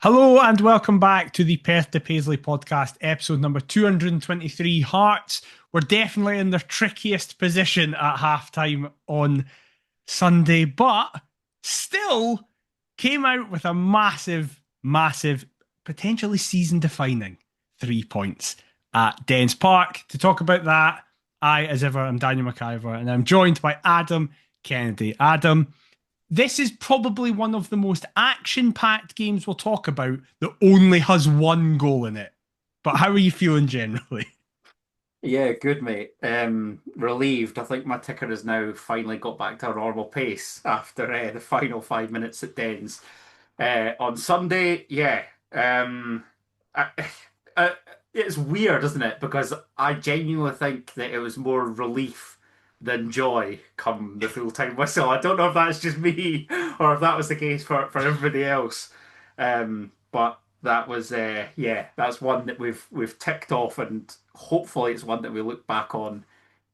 Hello and welcome back to the Perth to Paisley Podcast, episode number 223. Hearts were definitely in their trickiest position at halftime on Sunday, but still came out with a massive, potentially season-defining 3 points at Dens Park. To talk about that, I, as ever, am Daniel McIver, and I'm joined by Adam Kennedy. Adam, this is probably one of the most action-packed games we'll talk about that only has one goal in it. But how are you feeling generally? Yeah, good, mate. Relieved. I think my ticker has now finally got back to a normal pace after the final 5 minutes at Dens. On Sunday, yeah. I, it's weird, isn't it? Because I genuinely think that it was more relief than joy come the full-time whistle. I don't know if that's just me or if that was the case for everybody else. But that was that's one that we've ticked off, and hopefully it's one that we look back on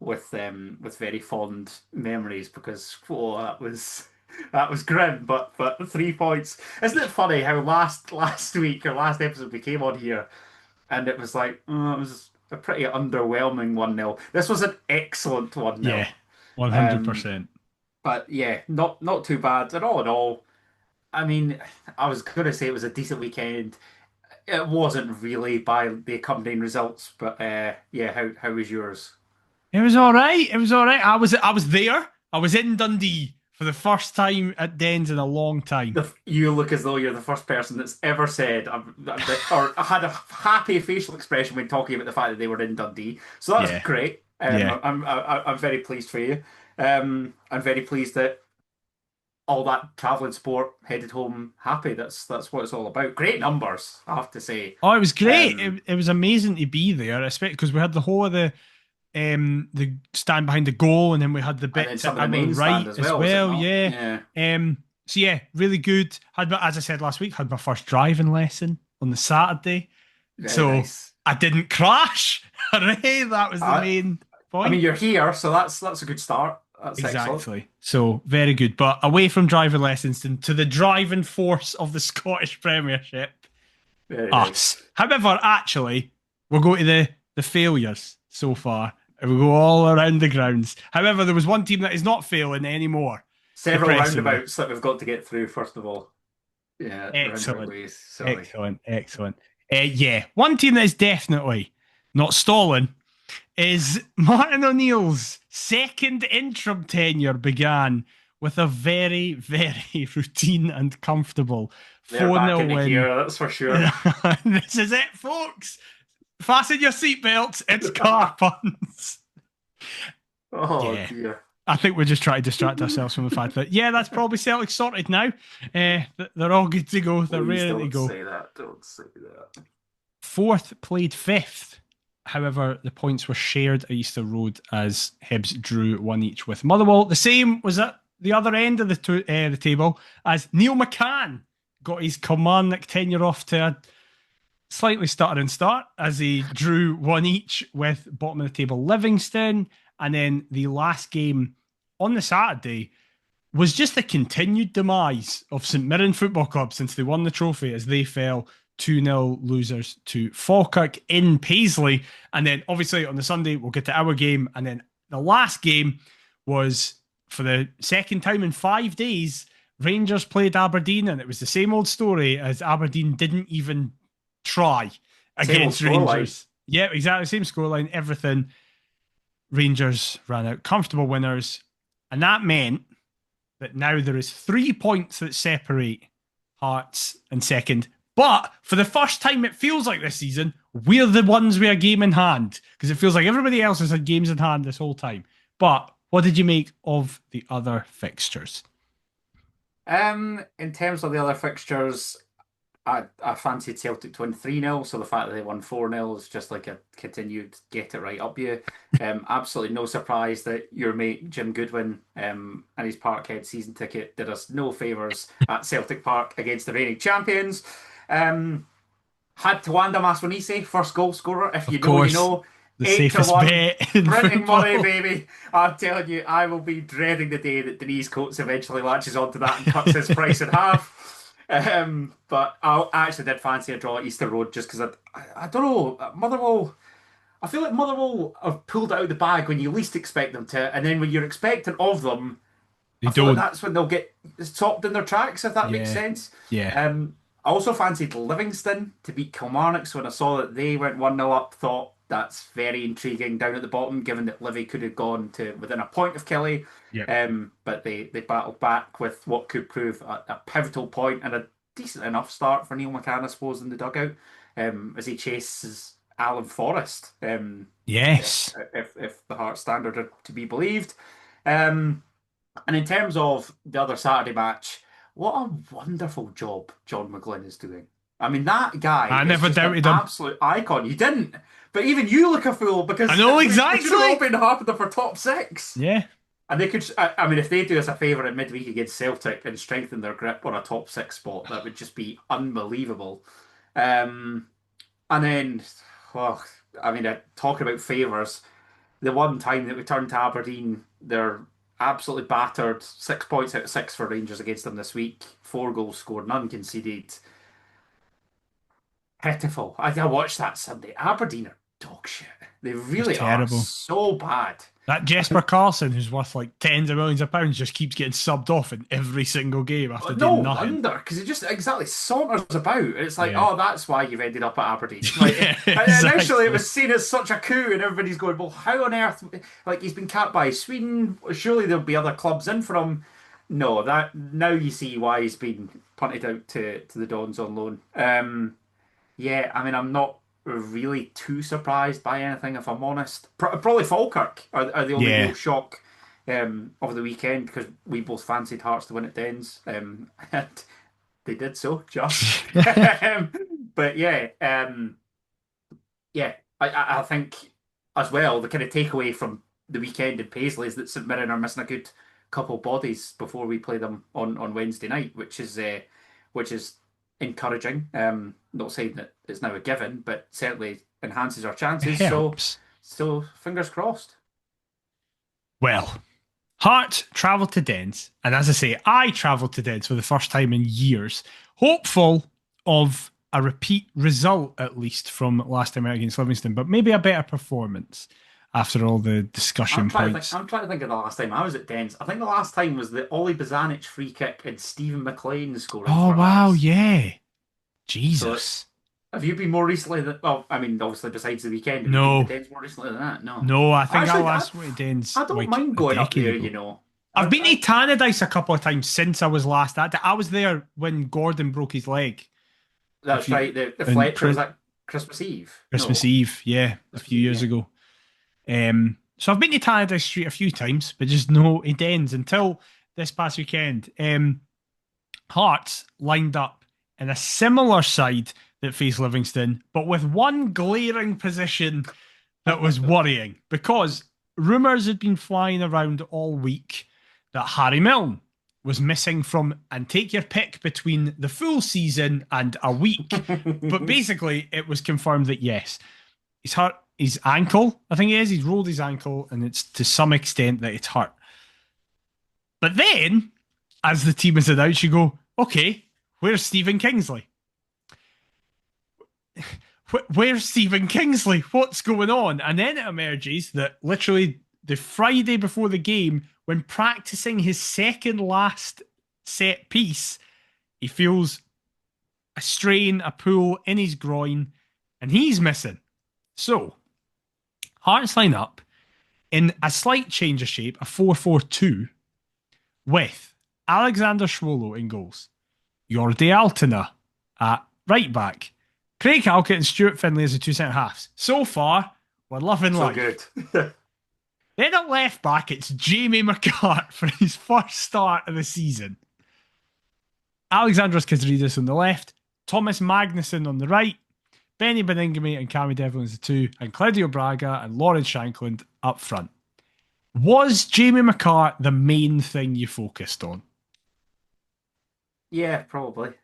with very fond memories, because that was grim. But 3 points. Isn't it funny how last week or last episode we came on here and it was like, it was a pretty underwhelming 1-0. This was an excellent 1-0. Yeah, 100%. But yeah, not too bad. And all in all, I mean, I was going to say it was a decent weekend. It wasn't really by the accompanying results, but yeah, how was yours? It was all right. I was there. I was in Dundee for the first time at Dens in a long time. You look as though you're the first person that's ever said or had a happy facial expression when talking about the fact that they were in Dundee. So that's Yeah, great. yeah. I'm very pleased for you. I'm very pleased that all that travelling sport headed home happy. That's what it's all about. Great numbers, I have to say. Oh, it was great. Um, It was amazing to be there, especially because we had the whole of the stand behind the goal, and then we had the and then bit some to of the our main right stand as as well, was it well. not? Yeah. Yeah. So yeah, really good. As I said last week, had my first driving lesson on the Saturday, Very so nice. I didn't crash. Hooray! That was the I, main I mean, point. you're here, so that's a good start. That's excellent. Exactly. So very good. But away from driving lessons to the driving force of the Scottish Premiership, Very us. nice. However, actually, we'll go to the failures so far. And we'll go all around the grounds. However, there was one team that is not failing anymore, Several depressingly. roundabouts that we've got to get through, first of all. Yeah, roundabout Excellent. ways. Sorry. Excellent. Yeah, one team that is definitely not stalling is Martin O'Neill's second interim tenure began with a very routine and comfortable They're 4 back 0 in the win. gear, that's for sure. This is it, folks. Fasten your seatbelts. It's car puns. Oh Yeah. dear. I think we're just trying to distract ourselves from the fact that, yeah, that's probably Celtic sorted now. They're all good to go. They're Please ready to don't go. say that. Don't say that. Fourth played fifth. However, the points were shared at Easter Road as Hibs drew one each with Motherwell. The same was at the other end of the table as Neil McCann got his Kilmarnock tenure off to a slightly stuttering start as he drew one each with bottom of the table Livingston. And then the last game on the Saturday was just the continued demise of St Mirren Football Club since they won the trophy, as they fell 2-0 losers to Falkirk in Paisley. And then obviously on the Sunday, we'll get to our game. And then the last game was, for the second time in 5 days, Rangers played Aberdeen, and it was the same old story, as Aberdeen didn't even try Same old against scoreline. Rangers. Yeah, exactly. Same scoreline, everything. Rangers ran out. Comfortable winners. And that meant that now there is 3 points that separate Hearts and second. But for the first time, it feels like this season, we're the ones with a game in hand, because it feels like everybody else has had games in hand this whole time. But what did you make of the other fixtures? In terms of the other fixtures, I fancied Celtic to win 3-0, so the fact that they won 4-0 is just like a continued get it right up you. Absolutely no surprise that your mate Jim Goodwin and his Parkhead season ticket did us no favours at Celtic Park against the reigning champions. Had Tawanda Maswanise, first goal scorer. If you Of know, you course, know. the 8 to safest 1. bet in Printing money, football. baby. I'm telling you, I will be dreading the day that Denise Coates eventually latches onto that and cuts his price in half. But I actually did fancy a draw at Easter Road just because I don't know, Motherwell. I feel like Motherwell have pulled it out of the bag when you least expect them to, and then when you're expecting of them, They I feel like don't. that's when they'll get stopped in their tracks, if that makes Yeah. sense. Yeah. I also fancied Livingston to beat Kilmarnock, so when I saw that they went 1-0 up, thought that's very intriguing down at the bottom, given that Livy could have gone to within a point of Killie. Yep. But they battled back with what could prove a pivotal point and a decent enough start for Neil McCann, I suppose, in the dugout, as he chases Alan Forrest, Yes. if the Hearts standard are to be believed. Um, and in terms of the other Saturday match, what a wonderful job John McGlynn is doing. I mean, that guy I is never just an doubted him. absolute icon. You didn't, but even you look a fool because I know we should have all exactly. been happy for top six. Yeah. And they could, I mean, if they do us a favour in midweek against Celtic and strengthen their grip on a top six spot, that would just be unbelievable. Um, and then, well, I mean, talking about favours, the one time that we turned to Aberdeen, they're absolutely battered. 6 points out of six for Rangers against them this week. 4 goals scored, none conceded. Pitiful. I watched that Sunday. Aberdeen are dog shit. They It's really are terrible. so bad. That Jesper Carlson, who's worth like tens of millions of pounds, just keeps getting subbed off in every single game after No doing nothing. wonder, because it just exactly saunters about. It's like, Yeah. oh, that's why you've ended up at Aberdeen. Like, Yeah, initially, it exactly. was seen as such a coup, and everybody's going, well, how on earth? Like, he's been capped by Sweden. Surely there'll be other clubs in for him. No, that now you see why he's been punted out to the Dons on loan. Yeah, I mean, I'm not really too surprised by anything, if I'm honest. Probably Falkirk are the only Yeah. real shock of the weekend because we both fancied Hearts to win at Dens, and they did so just. Um, but yeah, I think as well the kind of takeaway from the weekend in Paisley is that St Mirren are missing a good couple bodies before we play them on Wednesday night, which is encouraging. Not saying that it's now a given, but certainly enhances our It chances. So helps. so fingers crossed. Well, Hart travelled to Dens, and as I say, I travelled to Dens for the first time in years, hopeful of a repeat result at least from last time out against Livingston, but maybe a better performance after all the discussion points. I'm trying to think of the last time I was at Dens. I think the last time was the Ollie Bozanic free kick and Stephen McLean scoring Oh for wow, Hearts. yeah, So Jesus. have you been more recently than? Well, I mean, obviously besides the weekend, have you been to No, Dens more recently than that? No. no, I think I Actually, last went to Dens I don't like mind a going up decade there. ago. I, I've been to I Tannadice a couple of times since I was last at it. I was there when Gordon broke his leg. A That's few right. The in Fletcher was that Christmas Eve. Christmas No, Eve, yeah, a Christmas few Eve. years Yeah. ago. So I've been to Tannadice Street a few times, but just no it ends until this past weekend. Hearts lined up in a similar side that faced Livingston, but with one glaring position that was worrying because rumours had been flying around all week that Harry Milne was missing from, and take your pick between the full season and a week. But basically, it was confirmed that yes, he's hurt his ankle. I think it is. He's rolled his ankle, and it's to some extent that it's hurt. But then, as the team is announced, you go, okay, where's Stephen Kingsley? Where's Stephen Kingsley? What's going on? And then it emerges that literally the Friday before the game, when practicing his second last set piece, he feels a strain, a pull in his groin, and he's missing. So, Hearts line up in a slight change of shape, a 4-4-2, with Alexander Schwolo in goals, Jordi Altena at right back, Craig Halkett and Stuart Finlay as the two centre halves. So far, we're loving So life. good. Then at left back, it's Jamie McCart for his first start of the season. Alexandros Kazridis on the left, Thomas Magnuson on the right, Benny Beningame and Cammy Devlin as the two, and Claudio Braga and Lawrence Shankland up front. Was Jamie McCart the main thing you focused on? Yeah, probably.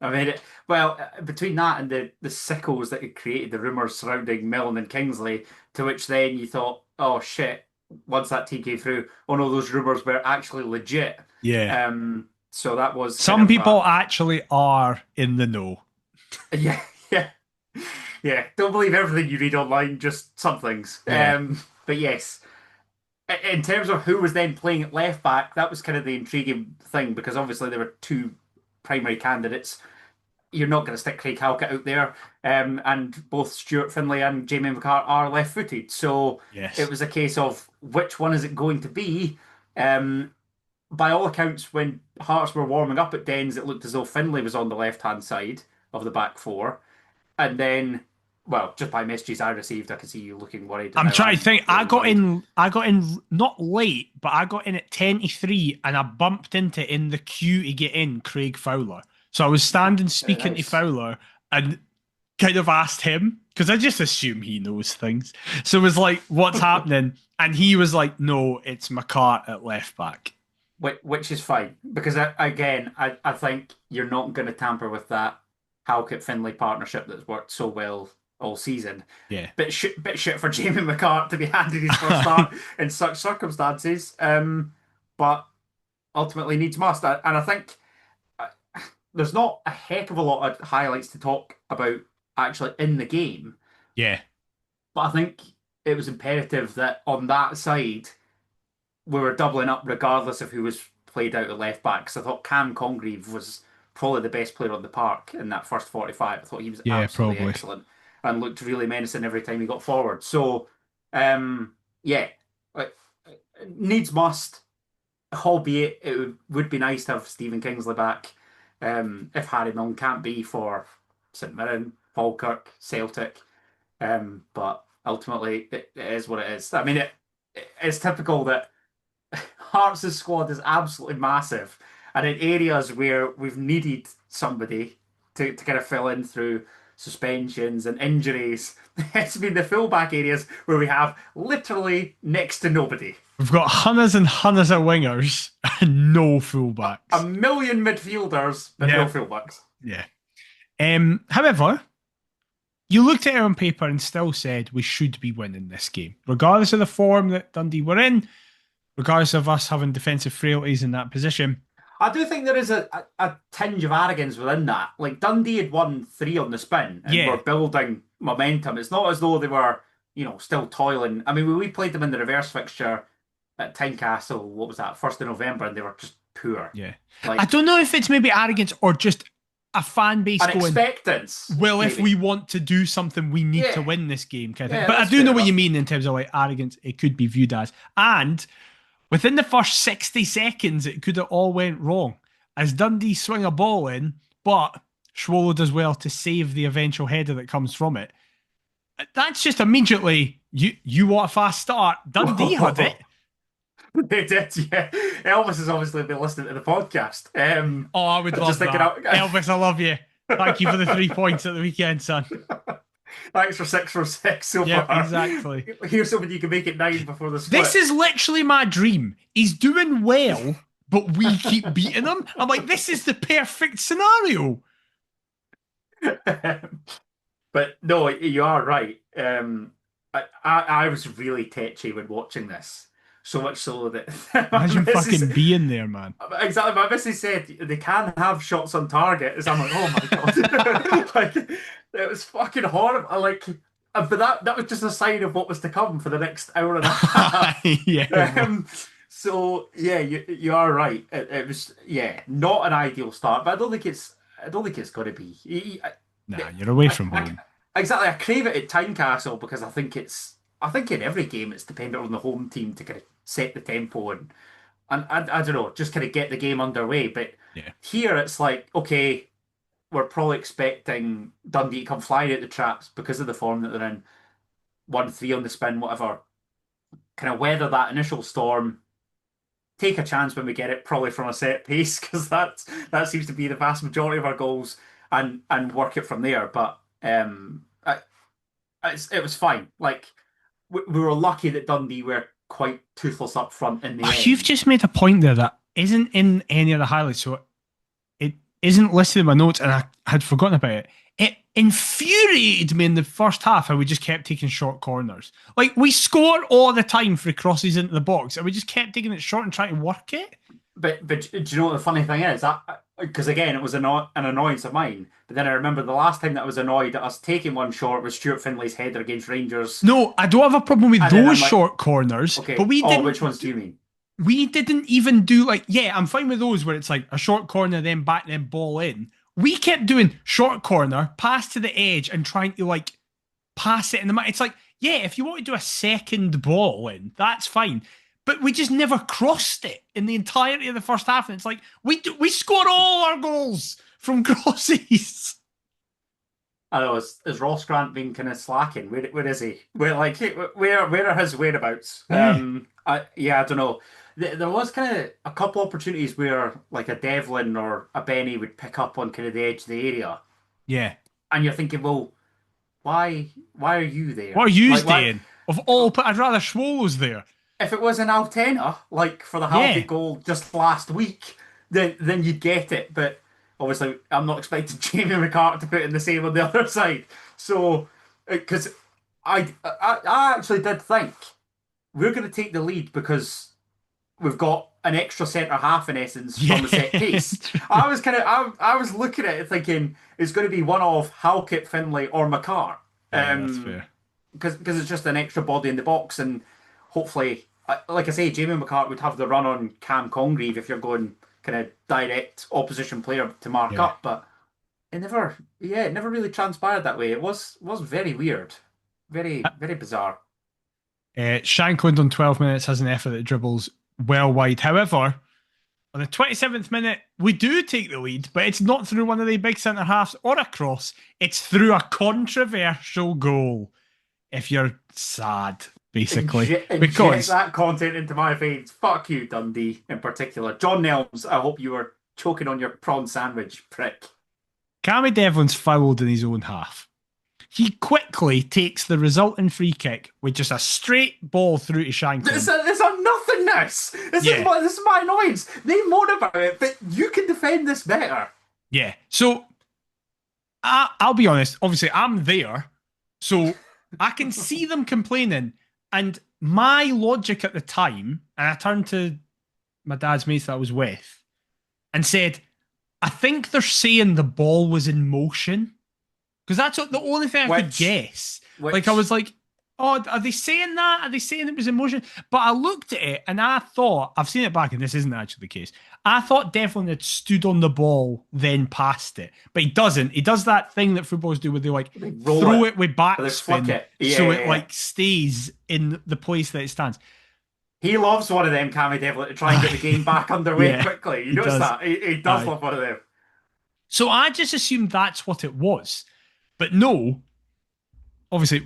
I mean, well, between that and the sickles that had created the rumours surrounding Milne and Kingsley, to which then you thought, oh shit, once that team came through, oh no, those rumours were actually legit. Yeah. Um, So that was Some people actually are in the know. yeah, yeah, yeah. Don't believe everything you read online, just some things. Yeah. But yes, in terms of who was then playing at left back, that was kind of the intriguing thing because obviously there were two primary candidates. You're not going to stick Craig Halkett out there, and both Stuart Finlay and Jamie McCart are left-footed. So it Yes. was a case of which one is it going to be? Um, by all accounts, when Hearts were warming up at Dens, it looked as though Finlay was on the left-hand side of the back four. And then, well, just by messages I received, I could see you looking worried. And I'm now trying to I'm think. feeling worried. I got in not late, but I got in at 10 to 3 and I bumped into in the queue to get in Craig Fowler. So I was standing Very speaking to nice. Fowler and kind of asked him, because I just assume he knows things. So it was like, what's happening? And he was like, no, it's McCart at left back. Which is fine because I think you're not going to tamper with that Halkett Finlay partnership that's worked so well all season. Yeah. Bit shit for Jamie McCart to be handed his first start in such circumstances. But ultimately needs must, and I think uh, there's not a heck of a lot of highlights to talk about actually in the game. Yeah. But I think it was imperative that on that side we were doubling up regardless of who was played out at left back. Because I thought Cam Congreve was probably the best player on the park in that first 45. I thought he was Yeah, absolutely probably. excellent and looked really menacing every time he got forward. So, yeah, like, needs must, albeit it would be nice to have Stephen Kingsley back if Harry Milne can't be for St Mirren, Falkirk, Celtic. But ultimately, it is what it is. I mean, it's typical that Hearts' squad is absolutely massive, and in areas where we've needed somebody to kind of fill in through suspensions and injuries, it's been the fullback areas where we have literally next to nobody. We've got hundreds and hundreds of wingers and no A fullbacks. million midfielders, but no Yeah. fullbacks. Yeah. However, you looked at it on paper and still said we should be winning this game, regardless of the form that Dundee were in, regardless of us having defensive frailties in that position. I do think there is a tinge of arrogance within that. Like Dundee had won three on the spin and Yeah. were building momentum. It's not as though they were, still toiling. I mean, when we played them in the reverse fixture at Tynecastle, what was that, 1st of November, and they were just poor. Yeah. Like I don't know if it's maybe arrogance or just a fan base an going, expectance. well, if maybe. we want to do something, we need to Yeah. win this game, kind of thing. Yeah, But I that's do fair know what enough. you mean in terms of like arrogance, it could be viewed as. And within the first 60 seconds, it could have all went wrong. As Dundee swing a ball in, but Schwolo does well to save the eventual header that comes from it. That's just immediately, you want a fast start. Dundee had it. They did, yeah. Elvis has obviously been listening to the podcast. Oh, I would I'm love just thinking that. Elvis, I love you. Thank you for the 3 points at the weekend, son. Thanks for 6 from 6 so Yeah, far. exactly. Here's something you can make it 9 before the split. This is literally my dream. He's doing well, but we keep beating him. I'm like, this is the perfect scenario. But no, you are right. I was really tetchy when watching this. So much so that Imagine missus- fucking being there, man. exactly. My missus said they can have shots on target. So I'm like, oh my god, like it was fucking horrible. But that was just a sign of what was to come for the next hour and a half. Yeah. So yeah, you are right. It was not an ideal start, but I don't think it's going to be. Nah, you're away from home. Exactly, I crave it at Tynecastle because I think in every game it's dependent on the home team to kind of set the tempo and I don't know, just kind of get the game underway. But Yeah. here it's like, okay, we're probably expecting Dundee to come flying out the traps because of the form that they're in. 1-3 on the spin, whatever. Kind of weather that initial storm. Take a chance when we get it, probably from a set piece, because that seems to be the vast majority of our goals, and work it from there. But it was fine. Like we were lucky that Dundee were quite toothless up front in the end. You've just made a point there that isn't in any of the highlights, so it isn't listed in my notes, and I had forgotten about it. It infuriated me in the first half how we just kept taking short corners. Like, we score all the time for crosses into the box, and we just kept taking it short and trying to work it. but do you know what the funny thing is? Because again, it was an annoyance of mine. But then I remember the last time that I was annoyed at us taking one short was Stuart Findlay's header against Rangers. No, I don't have a problem with And then those I'm like, short corners, but okay, which ones do you mean? we didn't even do like, yeah, I'm fine with those where it's like a short corner, then back, then ball in. We kept doing short corner, pass to the edge, and trying to like pass it in the. It's like, yeah, if you want to do a second ball in, that's fine. But we just never crossed it in the entirety of the first half. And it's like, we score all our goals from crosses. I don't know, is Ross Grant being kind of slacking? Where is he? Where are his whereabouts? Yeah. I don't know. There was kind of a couple opportunities where like a Devlin or a Benny would pick up on kind of the edge of the area, Yeah. and you're thinking, well, why are you there? What are you Like, why? staying? Of all, I'd rather Swallows there. If it was an Altena, like for the Yeah. Halkett goal just last week, then you'd get it. But obviously, I'm not expecting Jamie McCart to put in the same on the other side. So, because I actually did think we're going to take the lead because we've got an extra centre half in essence from the set piece. I was looking at it thinking it's going to be one of Halkett, Finlay, or McCart. Yeah, that's fair. Because it's just an extra body in the box, and hopefully, like I say, Jamie McCart would have the run on Cam Congreve if you're going kind of direct opposition player to mark Yeah. up, but it never really transpired that way. It was very weird, very bizarre. Shankland on 12 minutes has an effort that dribbles well wide. However, on the 27th minute, we do take the lead, but it's not through one of the big centre halves or a cross. It's through a controversial goal. If you're sad, basically. Inject that content into my veins. Fuck you, Dundee, in particular. John Nelms, I hope you were choking on your prawn sandwich, prick. Cammy Devlin's fouled in his own half. He quickly takes the resulting free kick with just a straight ball through to Shankland. There's a nothingness. This is my annoyance. They moan about it, but you can defend this better. Yeah. So, I'll be honest. Obviously, I'm there. So, I can see them complaining. And my logic at the time, and I turned to my dad's mates that I was with and said, I think they're saying the ball was in motion. Because that's the only thing I could guess. Like, I was like, oh, are they saying that? Are they saying it was in motion? But I looked at it and I thought, I've seen it back and this isn't actually the case. I thought Devlin had stood on the ball, then passed it. But he doesn't. He does that thing that footballers do where they throw it with backspin so it like stays in the place that it stands. He loves one of them, Cammy Devlin, to try and get the game back underway quickly. You notice that? He does love one of them. So I just assumed that's what it was. But no, obviously,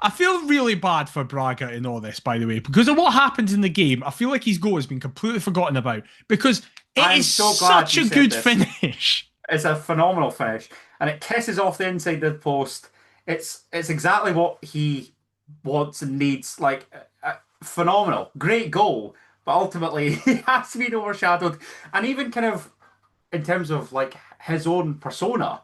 I feel really bad for Braga in all this, by the way, because of what happens in the game. I feel like his goal has been completely forgotten about because it is such a good finish. It's a phenomenal finish, and it kisses off the inside of the post. It's exactly what he wants and needs. Like, phenomenal, great goal, but ultimately he has to be overshadowed. And even kind of in terms of like his own persona.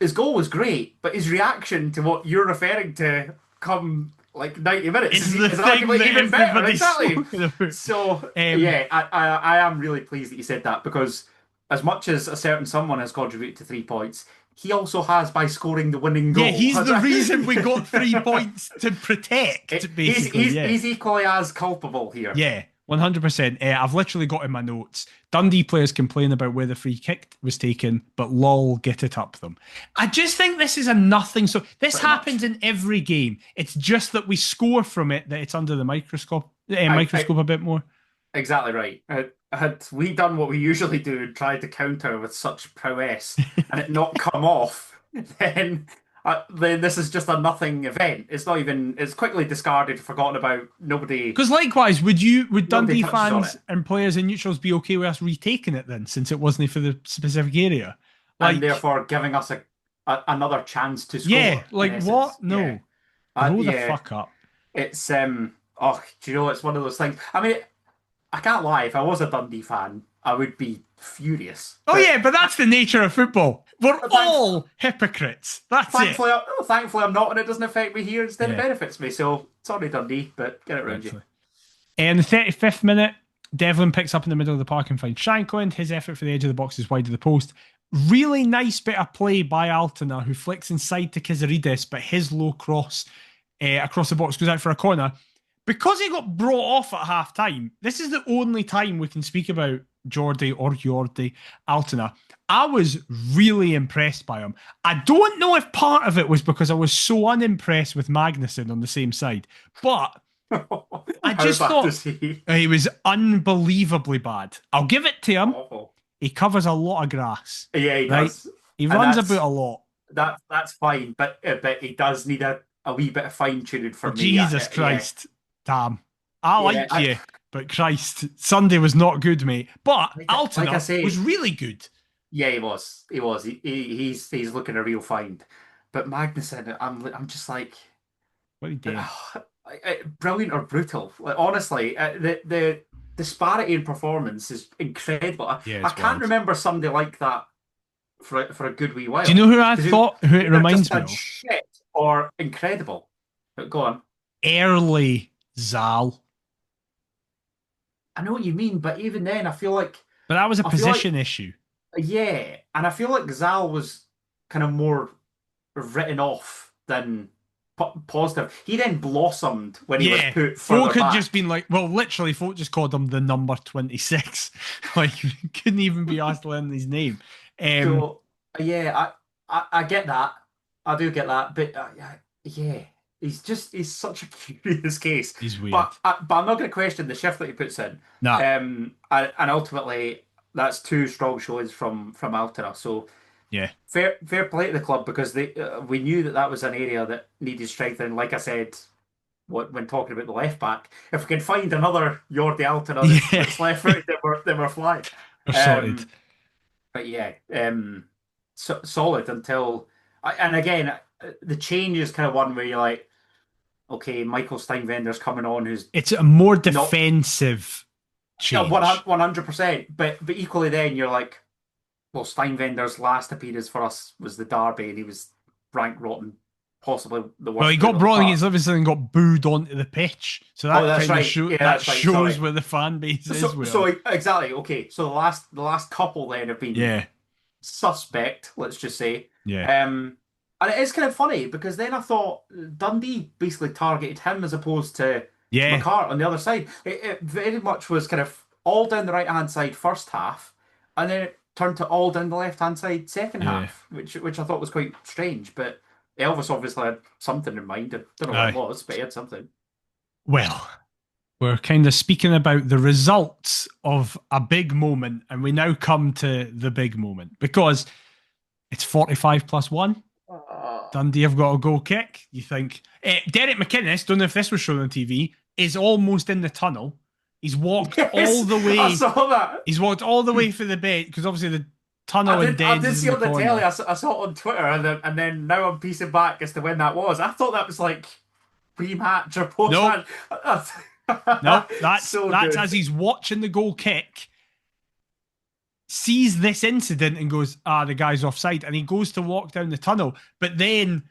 His goal was great, but his reaction to what you're referring to come like 90 minutes is arguably even better. Exactly. So, I am really pleased that you said that because as much as a certain someone has contributed to 3 points, he also has by scoring the winning goal. Yeah, he's the reason we got 3 points to protect, basically. He's equally as culpable here. Yeah. 100%. I've literally got in my notes. Dundee players complain about where the free kick was taken, but lol, get it up them. I just think this is a nothing. So this happens in every game. It's just that we score from it, that it's under the microscope a bit more. Exactly right. Had we done what we usually do and tried to counter with such prowess and it not come off, then this is just a nothing event. It's not even. It's quickly discarded, forgotten about. Nobody. Because likewise, would Dundee fans and players and neutrals be okay with us retaking it then, since it wasn't for the specific area, and therefore giving us another chance to score? Yeah, like what? No, grow the fuck up. It's do you know? It's one of those things. I mean, I can't lie. If I was a Dundee fan, I would be furious. But that's the nature of football. We're all hypocrites. Thankfully, I'm not, and it doesn't affect me here. Instead, it benefits me. So sorry, Dundee, but get it round you. In the 35th minute, Devlin picks up in the middle of the park and finds Shankland. His effort for the edge of the box is wide of the post. Really nice bit of play by Altona, who flicks inside to Kizaridis, but his low cross across the box goes out for a corner. Because he got brought off at half time, this is the only time we can speak about G.O.R.D.O. Altona. I was really impressed by him. I don't know if part of it was because I was so unimpressed with Magnussen on the same side, but I just thought he was unbelievably bad. I'll give it to him. Awful. He covers a lot of grass. Yeah, he does. He runs about a lot. That's fine, but he does need a wee bit of fine tuning for me. Jesus Christ, damn! I like you, but Christ, Sunday was not good, mate. But Altona was really good. Yeah, he was. He's looking a real find. But Magnussen, I'm just like, what are you doing? Brilliant or brutal? Like, honestly, the disparity in performance is incredible. Yeah, I can't remember somebody like that for a good wee while. Do you know who I thought? Who it reminds me of? Shit or incredible. But go on. Early Zal. I know what you mean, but even then, I feel like. But that was a position issue. Yeah, and I feel like Zal was kind of more written off than positive. He then blossomed when he was put further folk had back. just been like, well, literally, folk just called him the number 26. Like, couldn't even be asked to learn his name. So, yeah, I get that. I do get that. But, yeah, he's such a curious case. He's weird. But I'm not going to question the shift that he puts in. No. And ultimately, that's two strong showings from Altona. So, yeah, fair play to the club, because we knew that was an area that needed strengthening. Like I said, when talking about the left back, if we can find another Jordi Altona that's left footed, then we're flying. Sorted. But yeah, solid until, and again, the change is kind of one where you're like, okay, Michael Steinvender's coming on, it's a more defensive change. 100%. But equally, then you're like, well, Steinvender's last appearance for us was the derby, and he was rank rotten, possibly the worst. Well, he got brought against Livingston and got booed onto the pitch, so that shows where the fan base is. So exactly, okay. So the last couple then have been suspect, let's just say. Yeah. And it is kind of funny, because then I thought Dundee basically targeted him as opposed to McCart on the other side. It very much was kind of all down the right hand side first half, and then it turned to all down the left hand side second half, which I thought was quite strange. But Elvis obviously had something in mind. I don't know what it was, but he had something. Well, we're kind of speaking about the results of a big moment, and we now come to the big moment, because it's 45+1. Dundee have got a goal kick. You think Derek McInnes, don't know if this was shown on TV, is almost in the tunnel. He's walked all the way. I saw that. He's walked all the way for the bench, because obviously the tunnel and Dens. I did see it on the telly. I saw it on Twitter, and then now I'm piecing back as to when that was. I thought that was like pre-match or post-match. No, that's as he's watching the goal kick, sees this incident and goes, the guy's offside, and he goes to walk down the tunnel, but then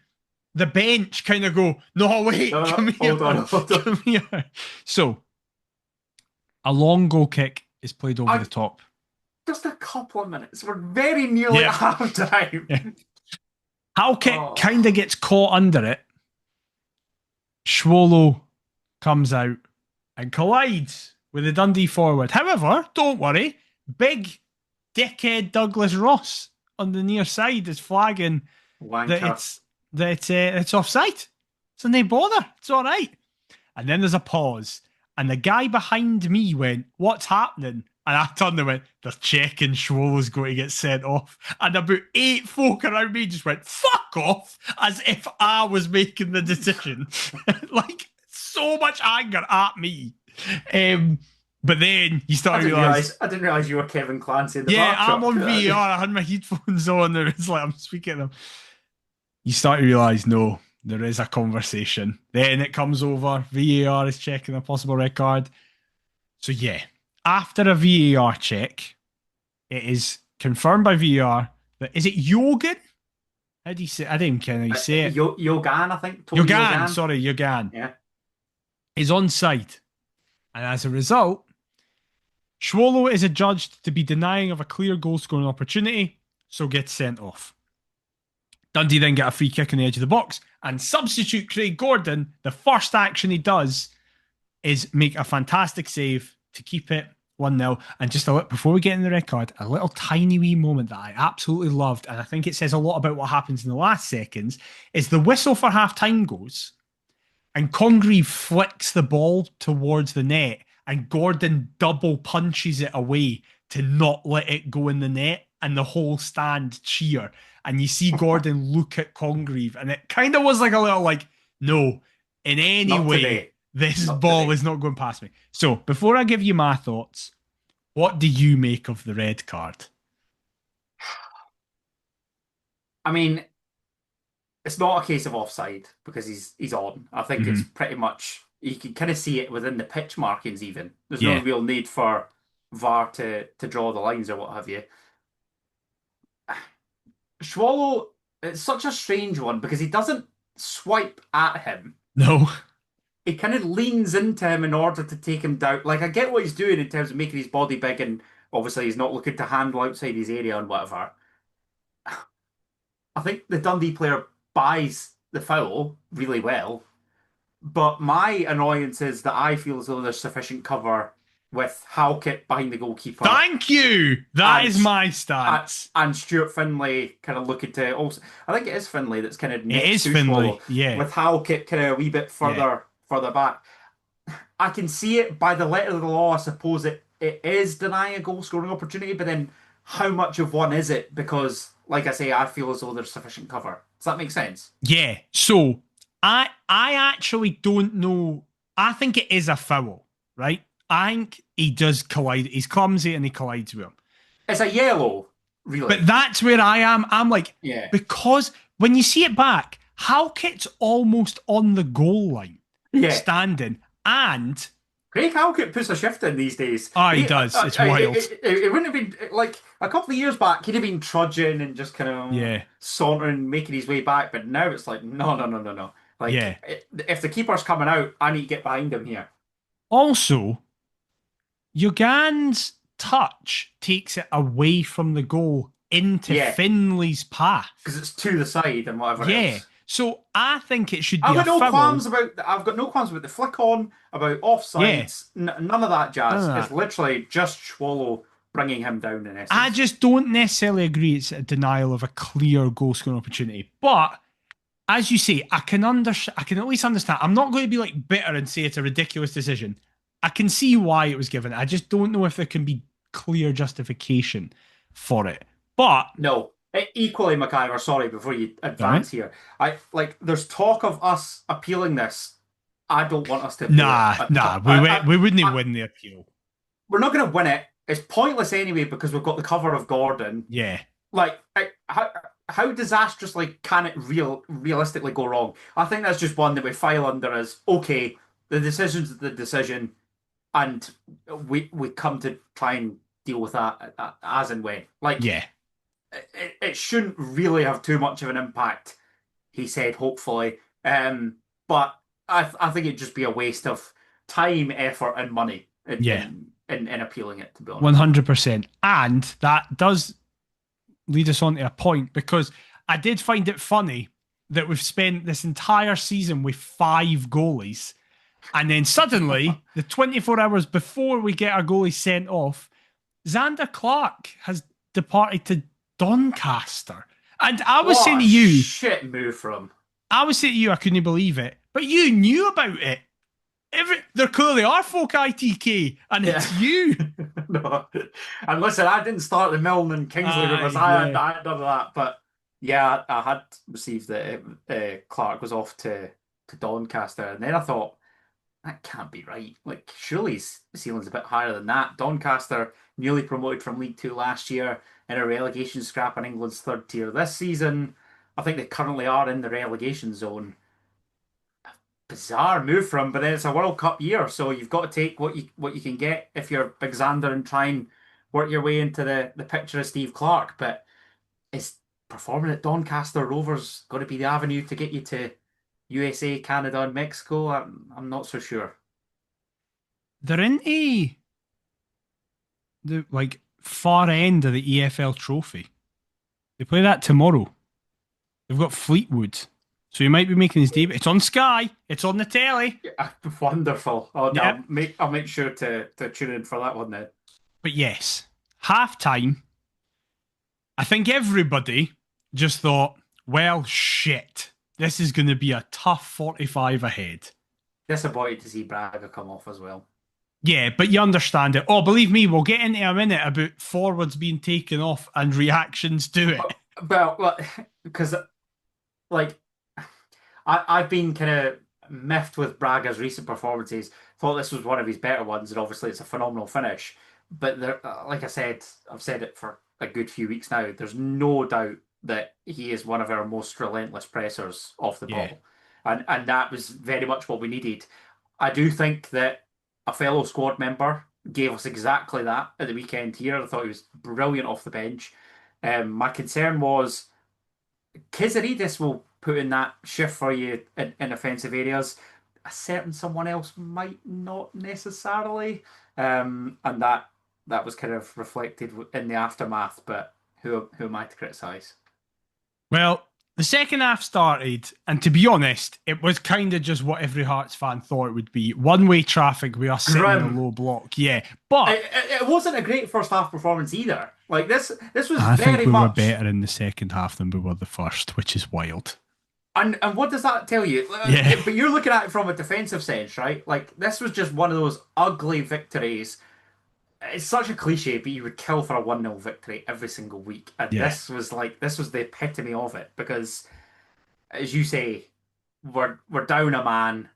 the bench kind of go, no, wait, come here. Come here. So, a long goal kick is played over the top. Just a couple of minutes. We're very nearly at half time. Yeah. Halkett kind of gets caught under it. Schwolo comes out and collides with the Dundee forward. However, don't worry, big dickhead Douglas Ross on the near side is flagging that it's offside. So they bother. It's all right. And then there's a pause. And the guy behind me went, what's happening? And I turned and went, they're checking Schwolo's going to get sent off. And about 8 folk around me just went, fuck off, as if I was making the decision. Like, so much anger at me. But then you start to realise... I didn't realise you were Kevin Clancy in the I'm on VAR. I had my headphones on. And it's like I'm speaking to them. You start to realise, no, there is a conversation. Then it comes over. VAR is checking a possible red card. So yeah, after a VAR check, it is confirmed by VAR that, is it Yogan? How do you say? I didn't kind of say it. Yogan, I think. Yogan, sorry, Yogan. Yeah, is onside, and as a result, Schwolo is adjudged to be denying of a clear goal scoring opportunity, so gets sent off. Dundee then get a free kick on the edge of the box, and substitute Craig Gordon, the first action he does is make a fantastic save to keep it 1-0. And just a little, before we get in the red card, a little tiny wee moment that I absolutely loved, and I think it says a lot about what happens in the last seconds, is the whistle for half time goes, and Congreve flicks the ball towards the net, and Gordon double punches it away to not let it go in the net, and the whole stand cheer. And you see Gordon look at Congreve, and it kind of was like a little like, no, in any Not way, today. this Not ball today. is not going past me. So before I give you my thoughts, what do you make of the red card? I mean, it's not a case of offside because he's on. I think it's pretty much you can kind of see it within the pitch markings even. There's no Yeah. real need for VAR to draw the lines or what have you. Swallow, it's such a strange one because he doesn't swipe at him. No. He kind of leans into him in order to take him down. Like, I get what he's doing in terms of making his body big, and obviously he's not looking to handle outside his area and whatever. I think the Dundee player buys the foul really well, but my annoyance is that I feel as though there's sufficient cover with Halkett behind the goalkeeper Thank you. That and is my and, stance. and Stuart Finlay kind of looking to also. I think it is Finlay that's kind of It next is to Finlay. Swallow Yeah. with Halkett kind of a wee bit Yeah. further back. I can see it by the letter of the law. I suppose it is denying a goal scoring opportunity, but then how much of one is it? Because, like I say, I feel as though there's sufficient cover. Does that make sense? Yeah. So I actually don't know. I think it is a foul, right? I think he does collide. He's clumsy and he collides with him. It's a yellow, really. But that's where I am. I'm like, Yeah. because when you see it back, Halkett's almost on the goal line, Yeah. standing, and Craig Halkett puts a shift in these days. he does. It's wild. It wouldn't have been like a couple of years back. He'd have been trudging and just kind of Yeah. sauntering, making his way back. But now it's like no. Like Yeah. if the keeper's coming out, I need to get behind him here. Also, Yogan's touch takes it away from the goal into Yeah. Finlay's path. Because it's to the side and whatever it Yeah. is. So I think it should be I've got no foul. qualms about. I've got no qualms about the flick on, about offsides. None of that jazz. None of It's literally just Swallow bringing him down in essence. I just don't necessarily agree it's a denial of a clear goal scoring opportunity. But as you say, I can at least understand. I'm not going to be like bitter and say it's a ridiculous decision. I can see why it was given. I just don't know if there can be clear justification for it. But No. Equally, McIver, sorry, before you advance here. There's talk of us appealing this. I don't want us to appeal it. We wouldn't win the appeal. We're not going to win it. It's pointless anyway because we've got the cover of Gordon. Yeah. Like, how disastrously can it realistically go wrong? I think that's just one that we file under as, okay, the decision's the decision, and we come to try and deal with that as and when. Like, Yeah. It shouldn't really have too much of an impact, he said, hopefully. But I think it'd just be a waste of time, effort, and money in appealing it, to be honest. 100%. And that does lead us on to a point, because I did find it funny that we've spent this entire season with 5 goalies, and then suddenly, the 24 hours before we get our goalie sent off, Xander Clark has departed to Doncaster. And I was saying to you, shit move from. I was saying to you, I couldn't believe it, but you knew about it. There clearly are folk ITK, and it's you. No. And listen, I didn't start the Milne and Kingsley rumors. I had done that, but yeah, I had received that Clark was off to Doncaster, and then I thought, that can't be right. Like, surely his ceiling's a bit higher than that. Doncaster, newly promoted from League Two last year, in a relegation scrap in England's third tier this season. I think they currently are in the relegation zone. Bizarre move from, but then it's a World Cup year, so you've got to take what you can get if you're Big Xander and try and work your way into the picture of Steve Clark. But is performing at Doncaster Rovers going to be the avenue to get you to USA, Canada, and Mexico? I'm not so sure. They're into the like far end of the EFL trophy. They play that tomorrow. They've got Fleetwood. So he might be making his debut. It's on Sky. It's on the telly. Yeah, wonderful. Yep. I'll make sure to tune in for that one then. But yes, half time. I think everybody just thought, well, shit. This is going to be a tough 45 ahead. Disappointed to see Braga come off as well. Yeah, but you understand it. Oh, believe me, we'll get into a minute about forwards being taken off and reactions to it. Well, because like I've been kind of miffed with Braga's recent performances. Thought this was one of his better ones, and obviously it's a phenomenal finish. But there, like I said, I've said it for a good few weeks now. There's no doubt that he is one of our most relentless pressers off the Yeah. ball, and that was very much what we needed. I do think that a fellow squad member gave us exactly that at the weekend here. I thought he was brilliant off the bench. My concern was Kizaridis will put in that shift for you in offensive areas. A certain someone else might not necessarily, and that was kind of reflected in the aftermath. But who am I to criticise? Well, the second half started, and to be honest, it was kind of just what every Hearts fan thought it would be. One-way traffic with us sitting in a Grim. low block. Yeah. But It wasn't a great first half performance either. Like this was I think very we were much. better in the second half than we were the first, which is wild. And what does that tell you? Yeah. But you're looking at it from a defensive sense, right? Like this was just one of those ugly victories. It's such a cliche, but you would kill for a 1-0 victory every single week. And Yeah. this was the epitome of it because as you say, we're down a man.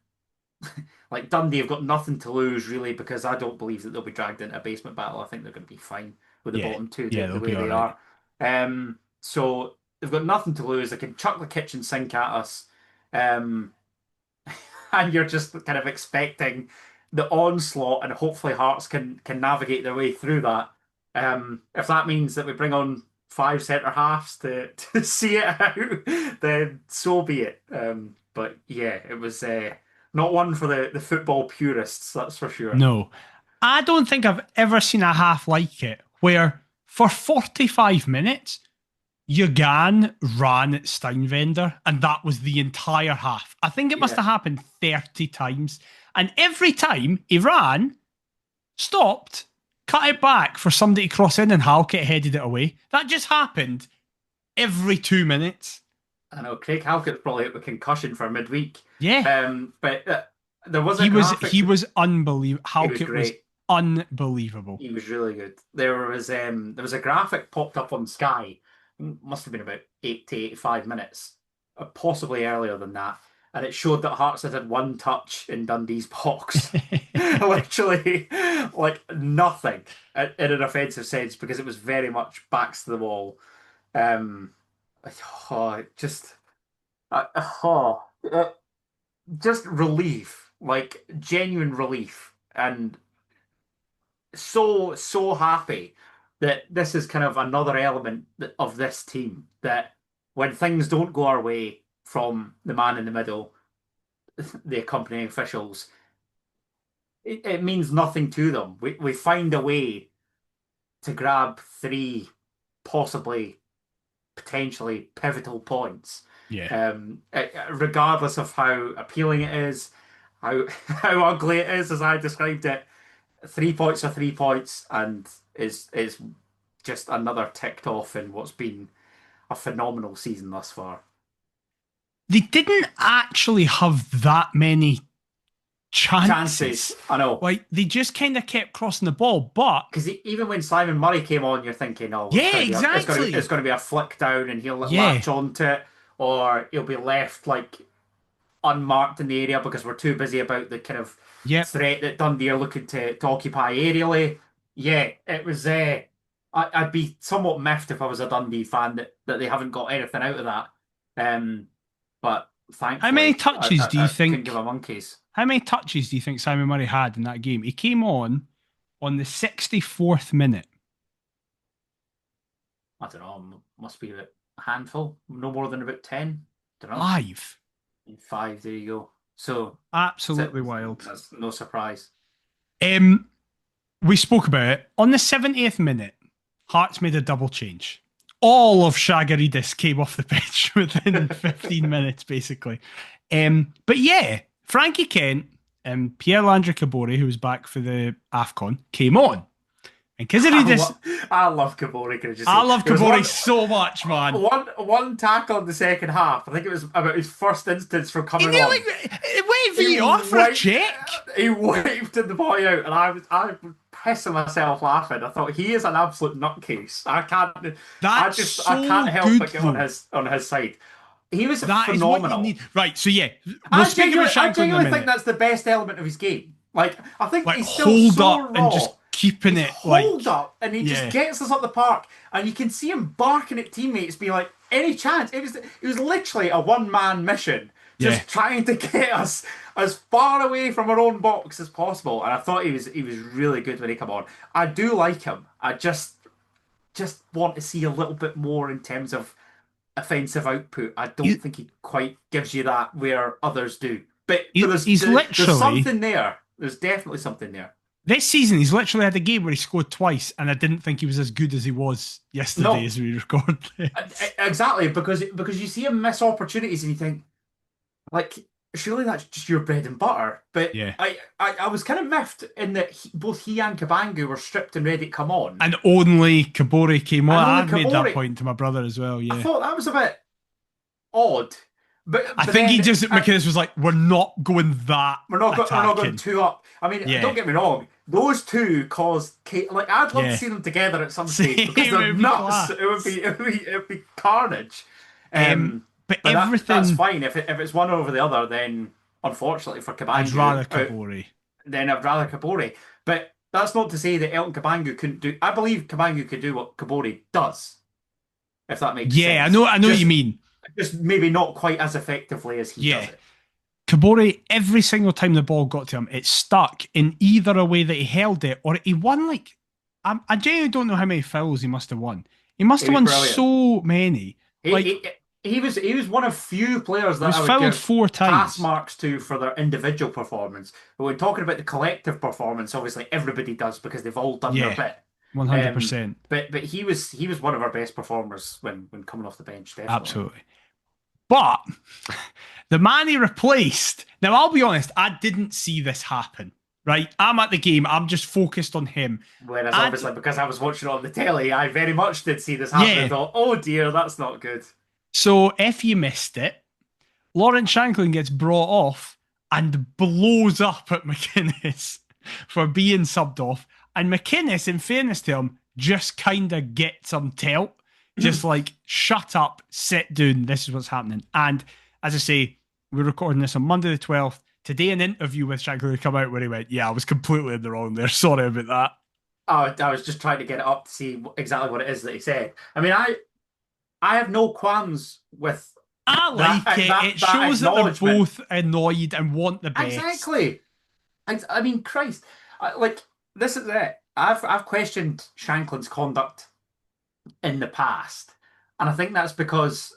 Like Dundee have got nothing to lose really because I don't believe that they'll be dragged into a basement battle. I think they're going to be fine with the Yeah. bottom two Yeah, the they'll way be all they right. are. So they've got nothing to lose. They can chuck the kitchen sink at us. Um, and you're just kind of expecting the onslaught, and hopefully Hearts can navigate their way through that. If that means that we bring on five centre halves to see it out, then so be it. But yeah, it was not one for the football purists, that's for sure. No. I don't think I've ever seen a half like it where for 45 minutes, Yogan ran at Steinvender, and that was the entire half. I think it must Yeah, have happened 30 times. And every time he ran, stopped, cut it back for somebody to cross in, and Halkett headed it away. That just happened every 2 minutes. I know Craig Halkett's probably out with concussion for midweek. Yeah. But there was a He graphic. was unbelievable. He was Halkett was great. unbelievable. He was really good. There was a graphic popped up on Sky. Must have been about 80 to 85 minutes, possibly earlier than that, and it showed that Hearts had one touch in Dundee's box, literally like nothing in an offensive sense because it was very much backs to the wall. Um, oh, oh, just relief, like genuine relief, and so happy that this is kind of another element of this team that when things don't go our way from the man in the middle, the accompanying officials, it means nothing to them. We find a way to grab three possibly potentially pivotal points, Yeah. regardless of how appealing it is, how how ugly it is, as I described it. 3 points are 3 points, and is just another ticked off in what's been a phenomenal season thus far. They didn't actually have that many chances. Chances, I know, Like, they just kind of kept crossing the ball, but because even when Simon Murray came on, you're thinking, oh, yeah, exactly. it's going to be a flick down, and he'll Yeah. latch onto it, or he'll be left like unmarked in the area because we're too busy about the kind of Yep. threat that Dundee are looking to occupy aerially. Yeah, it was. I'd be somewhat miffed if I was a Dundee fan that they haven't got anything out of that. But How many thankfully, touches do you I couldn't give think? a monkeys. How many touches do you think Simon Murray had in that game? He came on the 64th minute. I don't know. Must be about a handful. No more than about 10. Don't know. 5. 5. There you go. So Absolutely wild. that's no surprise. Um, we spoke about it. On the 70th minute, Hearts made a double change. All of Shagaridis came off the pitch within 15 minutes, basically. But yeah, Frankie Kent and Pierre-Landry Cabore, who was back for the AFCON, came on. And Kizaridis... I love Cabore, can I just say. I love Cabore so much, man. One tackle in the second half. I think it was about his first instance from coming on. It waved off for a check. He waved the boy out, and I was pissing myself laughing. I thought he is an absolute nutcase. I can't help but get on his side. He was phenomenal. Right, so yeah, we'll speak about Shankland. I genuinely think that's the best element of his game. Like, I think he's still hold so up raw. And just keeping it hold up, and he just gets us up the park, and you can see him barking at teammates, be like, any chance. It was literally a one-man mission, just trying to get us as far away from our own box as possible. And I thought he was really good when he came on. I do like him. I just want to see a little bit more in terms of offensive output. I don't think he quite gives you that where others do. But there's something there. There's definitely something there. This season, he's literally had a game where he scored twice, and I didn't think he was as good as he was yesterday as we record this. Exactly, because you see him miss opportunities, and you think, like, surely that's just your bread and butter. But yeah. I was kind of miffed in that both he and Kabangu were stripped and ready to come on. And only Cabore came on. I made that point to my brother as well, yeah. I thought that was a bit odd. But I think McInnes was like, we're not going that. We're not going two up. I mean, don't get me wrong. Those two caused like I'd love to see them together at some stage because they're nuts. It would be carnage. But everything that's fine. If it's one over the other, then unfortunately for Kabangu, I'd rather Cabore. Then I'd rather Cabore. But that's not to say that Elton Kabangu couldn't do. I believe Kabangu could do what Cabore does. If that makes sense. Yeah, I know what you mean. Just maybe not quite as effectively as he does it. Cabore, every single time the ball got to him, it stuck in either a way that he held it or he won like... I genuinely don't know how many fouls he must have won. He must have won brilliant. So many. He was one of few players that I would fouled give 4 times. Pass marks to for their individual performance. But when talking about the collective performance, obviously everybody does because they've all done their bit. 100%. But he was one of our best performers when coming off the bench, definitely. Absolutely. But the man he replaced, now I'll be honest, I didn't see this happen, right? I'm at the game, I'm just focused on him. Whereas obviously because I was watching it on the telly, I very much did see this happen and thought, oh dear, that's not good. So if you missed it, Lawrence Shankland gets brought off and blows up at McInnes for being subbed off. And McInnes, in fairness to him, just kind of gets some tilt. Just like, shut up, sit down, this is what's happening. And as I say, we're recording this on Monday the 12th. Today, an interview with Shankland come out where he went, I was completely in the wrong there. Sorry about that. I was just trying to get it up to see exactly what it is that he said. I mean, I have no qualms with I like it. It shows that they're both annoyed and want the best. Exactly. I mean, Christ. This is it. I've questioned Shankland's conduct in the past, and I think that's because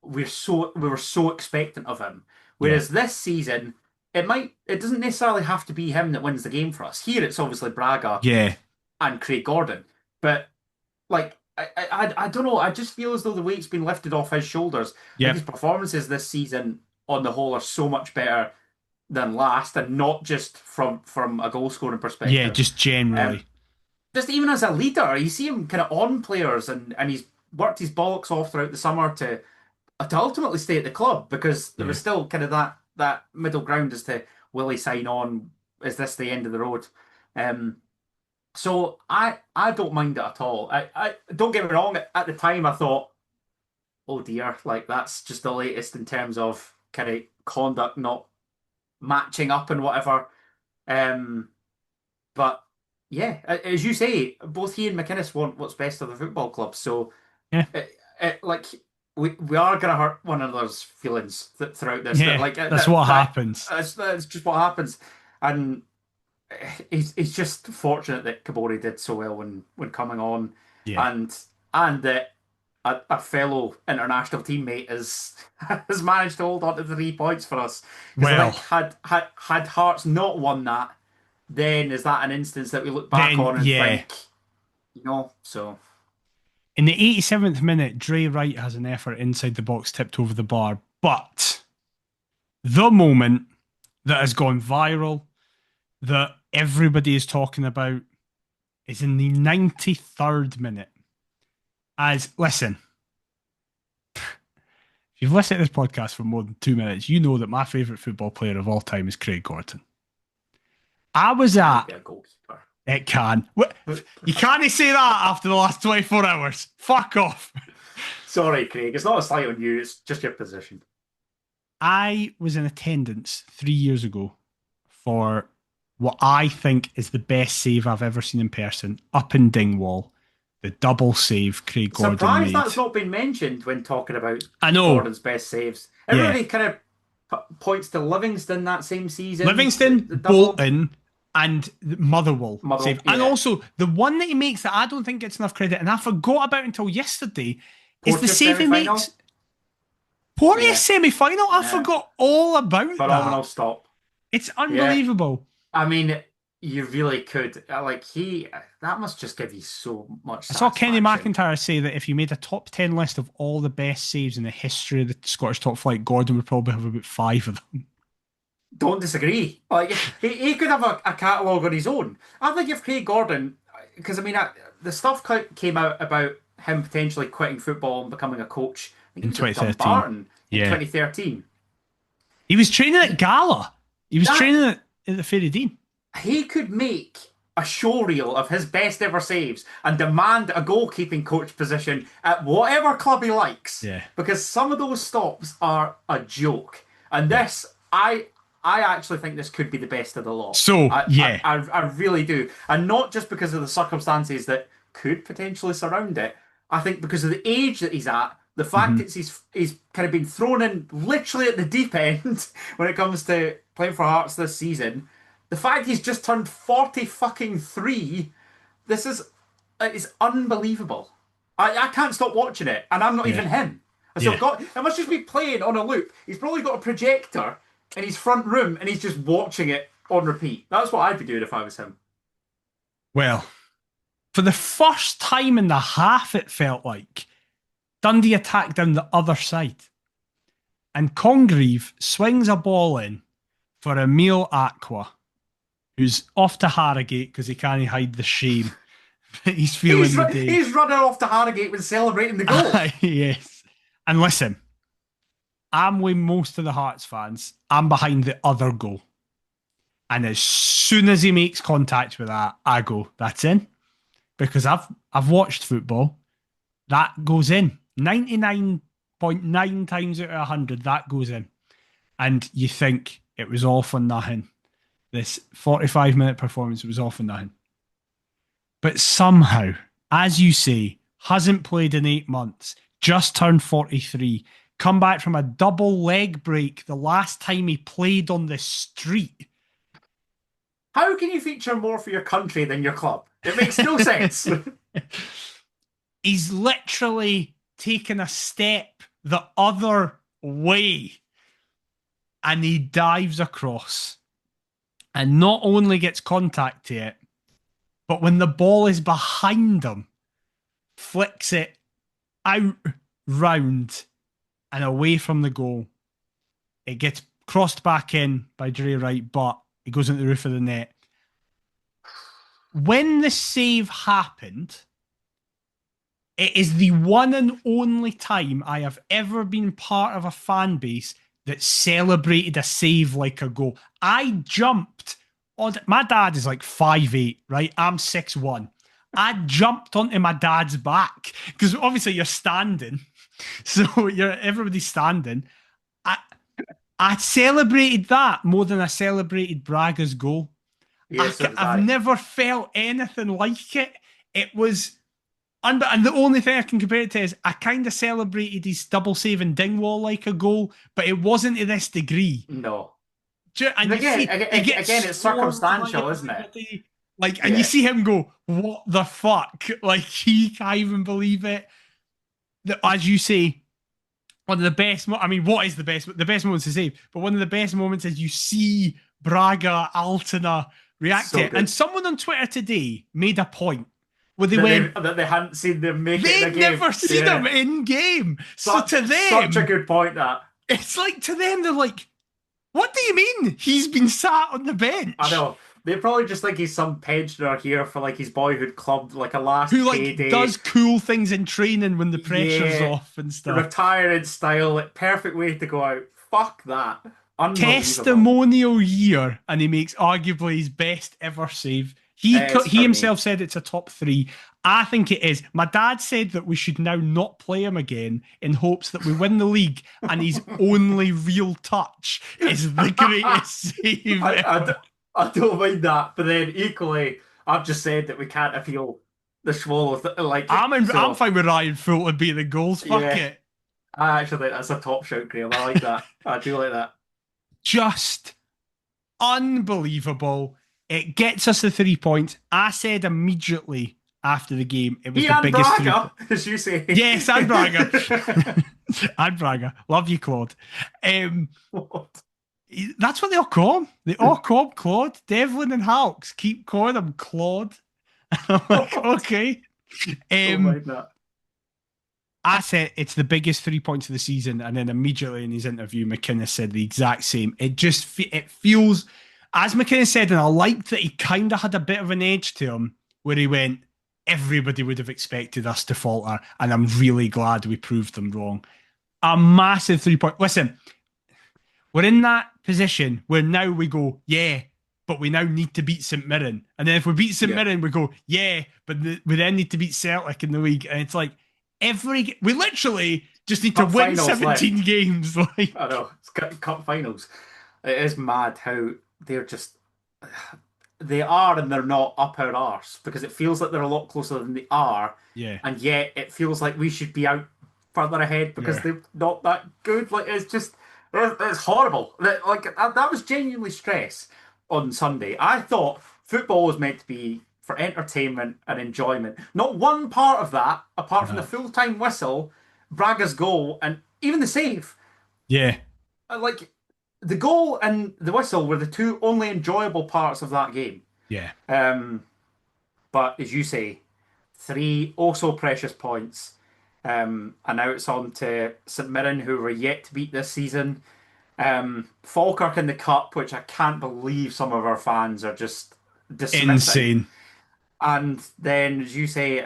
we were so expectant of him. Whereas this season, it doesn't necessarily have to be him that wins the game for us. Here, it's obviously Braga, and Craig Gordon. But like, I don't know. I just feel as though the weight's been lifted off his shoulders. His performances this season, on the whole, are so much better than last, and not just from a goal scoring perspective. Yeah, just generally. Just even as a leader, you see him kind of on players, and he's worked his bollocks off throughout the summer to ultimately stay at the club, because there was still kind of that middle ground as to will he sign on? Is this the end of the road? So I don't mind it at all. I don't get me wrong. At the time, I thought, oh dear, like that's just the latest in terms of kind of conduct not matching up and whatever. But yeah, as you say, both he and McInnes want what's best of the football club. So, we are going to hurt one another's feelings throughout this. Yeah, that's what happens. That's just what happens. And he's just fortunate that Cabore did so well when coming on, and that a fellow international teammate has managed to hold on to 3 points for us. Well, had Hearts not won that, then is that an instance that we look back Then, on and yeah. think, so In the 87th minute, Dre Wright has an effort inside the box tipped over the bar. But the moment that has gone viral, that everybody is talking about, is in the 93rd minute. Listen, if you've listened to this podcast for more than 2 minutes, you know that my favourite football player of all time is Craig Gordon. I was can't at... be a goalkeeper. It can. You can't say that after the last 24 hours. Fuck off. Sorry, Craig. It's not a slight on you. It's just your position. I was in attendance 3 years ago for what I think is the best save I've ever seen in person, up in Dingwall. The double save Craig Gordon Surprised made. that's not been mentioned when talking about I know. Gordon's best saves. Everybody kind of points to Livingston that same season. Livingston, the double. Bolton, and Motherwell save. Yeah. And also, the one that he makes that I don't think gets enough credit, and I forgot about until yesterday, is the save he makes. Porteous semi-final? I forgot all about that. Phenomenal stop. It's unbelievable. Yeah. I mean, you really could. That must just give you so much satisfaction. I saw Kenny McIntyre say that if you made a top 10 list of all the best saves in the history of the Scottish top flight, Gordon would probably have about 5 of them. Don't disagree. Like he could have a catalogue on his own. I think if Craig Gordon, because I mean, the stuff came out about him potentially quitting football and becoming a coach. I think in 2013. In 2013. He was training at Gala. He was training at the Fairy Dean. He could make a showreel of his best ever saves and demand a goalkeeping coach position at whatever club he likes. Yeah. Because some of those stops are a joke. And this, I actually think this could be the best of the lot. So, I really do. And not just because of the circumstances that could potentially surround it. I think because of the age that he's at, the fact that he's kind of been thrown in literally at the deep end when it comes to playing for Hearts this season, the fact he's just turned 43, this is it's unbelievable. I can't stop watching it, and I'm not even him. So it must just be playing on a loop. He's probably got a projector in his front room, and he's just watching it on repeat. That's what I'd be doing if I was him. Well, for the first time in the half, it felt like Dundee attacked down the other side. And Congreve swings a ball in for Emil Aqua, who's off to Harrogate because he can't hide the shame that he's feeling today. He's running off to Harrogate when celebrating the goal. Yes. And listen, I'm with most of the Hearts fans. I'm behind the other goal. And as soon as he makes contact with that, I go, that's in. Because I've watched football. That goes in. 99.9 times out of 100, that goes in. And you think it was all for nothing. This 45-minute performance was all for nothing. But somehow, as you say, hasn't played in 8 months, just turned 43, come back from a double leg break the last time he played on the street. How can you feature more for your country than your club? It makes no sense. He's literally taken a step the other way and he dives across and not only gets contact to it, but when the ball is behind him, flicks it out, round and away from the goal. It gets crossed back in by Dre Wright, but it goes into the roof of the net. When the save happened, it is the one and only time I have ever been part of a fan base that celebrated a save like a goal. I jumped on... My dad is like 5'8", right? I'm 6'1". I jumped onto my dad's back because obviously you're standing. So everybody's standing. I celebrated that more than I celebrated Braga's goal. Yes, I've never felt anything like it. It was... And the only thing I can compare it to is I kind of celebrated his double save in Dingwall like a goal, but it wasn't to this degree. No. And again, it's circumstantial, isn't it? And you see him go, what the fuck? Like, he can't even believe it. As you say, one of the best... what is the best? The best moments to save, but one of the best moments is you see Braga, Altena react So to it. good. And someone on Twitter today made a point where they that went, that they hadn't seen them make it in a they'd game. never seen him in game. So to them, Such a good point, that. it's like to them, they're like, what do you mean he's been sat on the bench? I know. They probably just think he's some pensioner here for like his boyhood club, like a last Who like payday. does cool things in training when the pressure's Yeah. off and stuff. Retiring style, like perfect way to go out. Fuck that. Unbelievable. Testimonial year, and he makes arguably his best ever save. He himself said it's a top 3. I think it is. My dad said that we should now not play him again in hopes that we win the league, and his only real touch is the greatest save ever. I don't mind that, but then equally, I've just said that we can't appeal the Swallows. Like, I'm fine with Ryan Fulton being the goals. Fuck it. I actually think that's a top shout, Graham. I like that. I do like that. Just unbelievable. It gets us the 3 points. I said immediately after the game it was the biggest Braga, as you say. Yes, and Braga. And Braga. Love you, Claude. What? That's what they all call him. They all call him Claude. Devlin and Hawks keep calling him Claude. I'm like, okay. I said it's the biggest 3 points of the season, and then immediately in his interview, McInnes said the exact same. It feels, as McInnes said, and I liked that he kind of had a bit of an edge to him, where he went, everybody would have expected us to falter, and I'm really glad we proved them wrong. A massive 3 point. Listen, we're in that position where now we go, yeah, but we now need to beat St Mirren. And then if we beat St Mirren, we go, yeah, but we then need to beat Celtic in the league. And it's like, we literally just need to win 17 games. Like, I know, it's cup finals. It is mad how they are and they're not up our arse, because it feels like they're a lot closer than they are. Yeah. And yet it feels like we should be out further ahead because they're not that good. Like, it's horrible. That was genuinely stress on Sunday. I thought football was meant to be for entertainment and enjoyment. Not one part of that, apart from the full-time whistle, Braga's goal, and even the save. Yeah. Like, the goal and the whistle were the two only enjoyable parts of that game. Yeah. But as you say, 3 also precious points. And now it's on to St Mirren, who were yet to beat this season. Falkirk in the Cup, which I can't believe some of our fans are just dismissing. Insane. And then, as you say,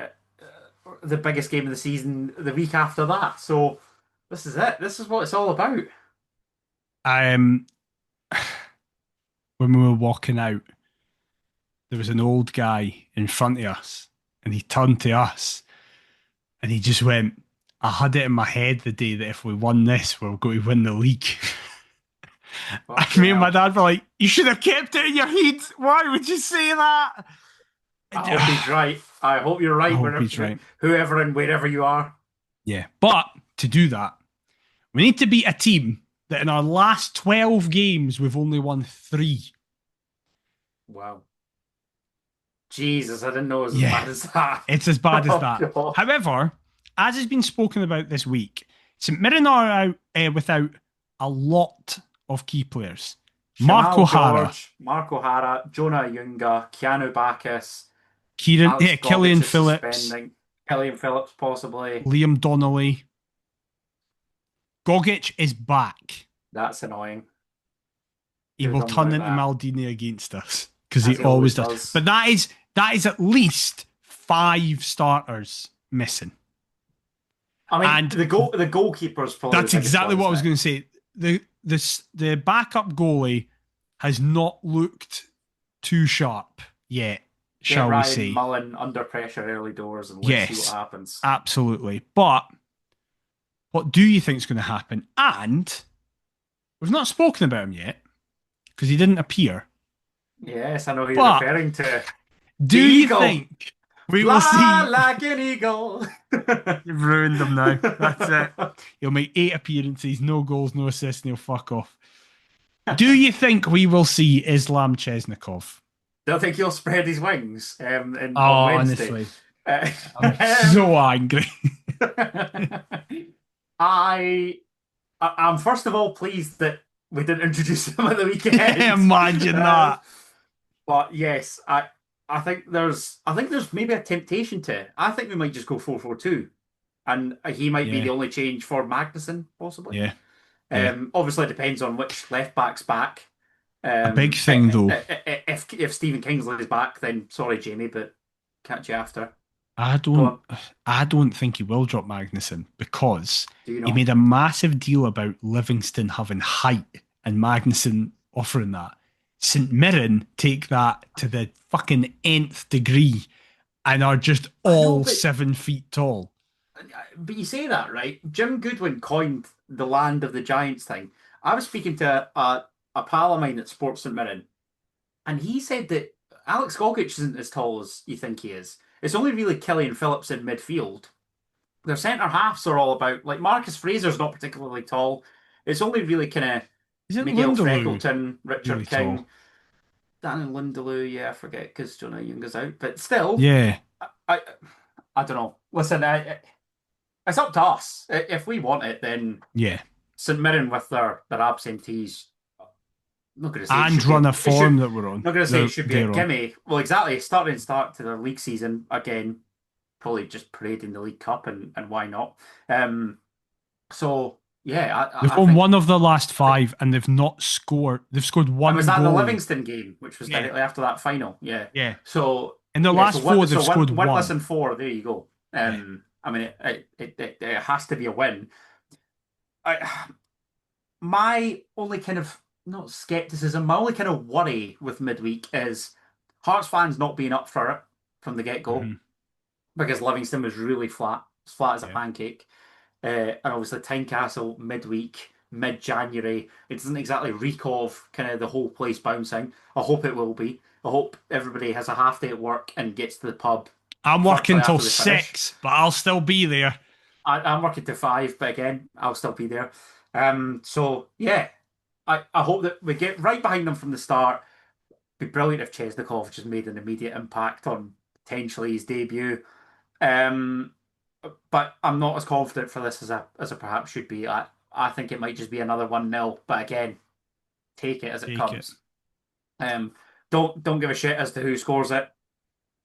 the biggest game of the season the week after that. So this is it. This is what it's all about. When we were walking out, there was an old guy in front of us, and he turned to us and he just went, I had it in my head the day that if we won this, we were going to win the league. Me and my dad were like, you should have kept it in your head. Why would you say that? I hope he's right. I hope you're right. Whoever and wherever you are. Yeah. But to do that, we need to beat a team that in our last 12 games, we've only won 3. Wow. Jesus, I didn't know it was as bad as that. It's as bad as that. God. However, as has been spoken about this week, St Mirren are out without a lot of key players. Mark O'Hara, Jonah Ayunga, Keanu Bacchus, Killian Phillips, Killian Phillips possibly, Liam Donnelly. Gogic is back. That's annoying. He will turn into Maldini against us because he always does. But that is at least 5 starters missing. I mean, and the goalkeeper's probably. That's exactly what I was going to say. The backup goalie has not looked too sharp yet, shall we say? Mullen under pressure early doors, and let's see what happens. Absolutely. But what do you think is going to happen? And we've not spoken about him yet because he didn't appear. Yes, I know who you're referring to. Do you think we will see like an eagle? You've ruined him now. That's it. He'll make 8 appearances, no goals, no assists, and he'll fuck off. Do you think we will see Islam Chesnikov? Don't think he'll spread his wings on Wednesday. Honestly. I'm so angry. I'm first of all pleased that we didn't introduce him at the weekend. Imagine that. But yes, I think there's maybe a temptation to. I think we might just go 4-4-2, and he might be Yeah, the only change for Magnuson, possibly. yeah, yeah. Obviously, it depends on which left back's back. A big thing though. If Stephen Kingsley's back, then sorry, Jamie, but catch you after. I Go don't on. I don't think he will drop Magnuson because Do you he know? made a massive deal about Livingston having height and Magnuson offering that. St Mirren take that to the fucking nth degree and are just I know, all 7 feet tall. but you say that, right? Jim Goodwin coined the land of the giants thing. I was speaking to a pal of mine at Sports St Mirren, and he said that Alex Gogic isn't as tall as you think he is. It's only really Killian Phillips in midfield. Their centre halves are all about, like, Marcus Fraser's not particularly tall. It's only really kind of Isn't Miguel Lindeloo Freckleton, Richard really King, tall? Danny Lindeloo. Yeah, I forget because Jonah Young is out, but still, Yeah, I I don't know. Listen, it's up to us. If we want it, then yeah. St Mirren with their absentees. I'm not going to say it And should be. run a It should. form that we're on. Not going to say it should be a They're on. gimme. Well, exactly. Start to their league season again. Probably just parading the League Cup and why not? Um. So yeah, They've I won think one of the last I think. five and they've not scored. They've scored And was one that the goal. Livingston game, which was Yeah, directly after that final? Yeah. yeah. So In the yeah. So last four, one. they've So scored one one. less than four. There you go. Yeah. I mean, it has to be a win. I, my only kind of not skepticism, my only kind of worry with midweek is Hearts fans not being up for it from the get go Mhm. because Livingston was really flat, as flat as a Yeah. pancake, and obviously Tynecastle midweek, mid January. It doesn't exactly reek of kind of the whole place bouncing. I hope it will be. I hope everybody has a half day at work and gets to the pub I'm working virtually till after they finish. 6, but I'll still be there. I'm working to 5, but again, I'll still be there. So yeah, I hope that we get right behind them from the start. Be brilliant if Chesnikov just made an immediate impact on potentially his debut. Um, but I'm not as confident for this as I perhaps should be. I think it might just be another 1-0. But again, take it as it Take it. comes. Um, don't give a shit as to who scores it.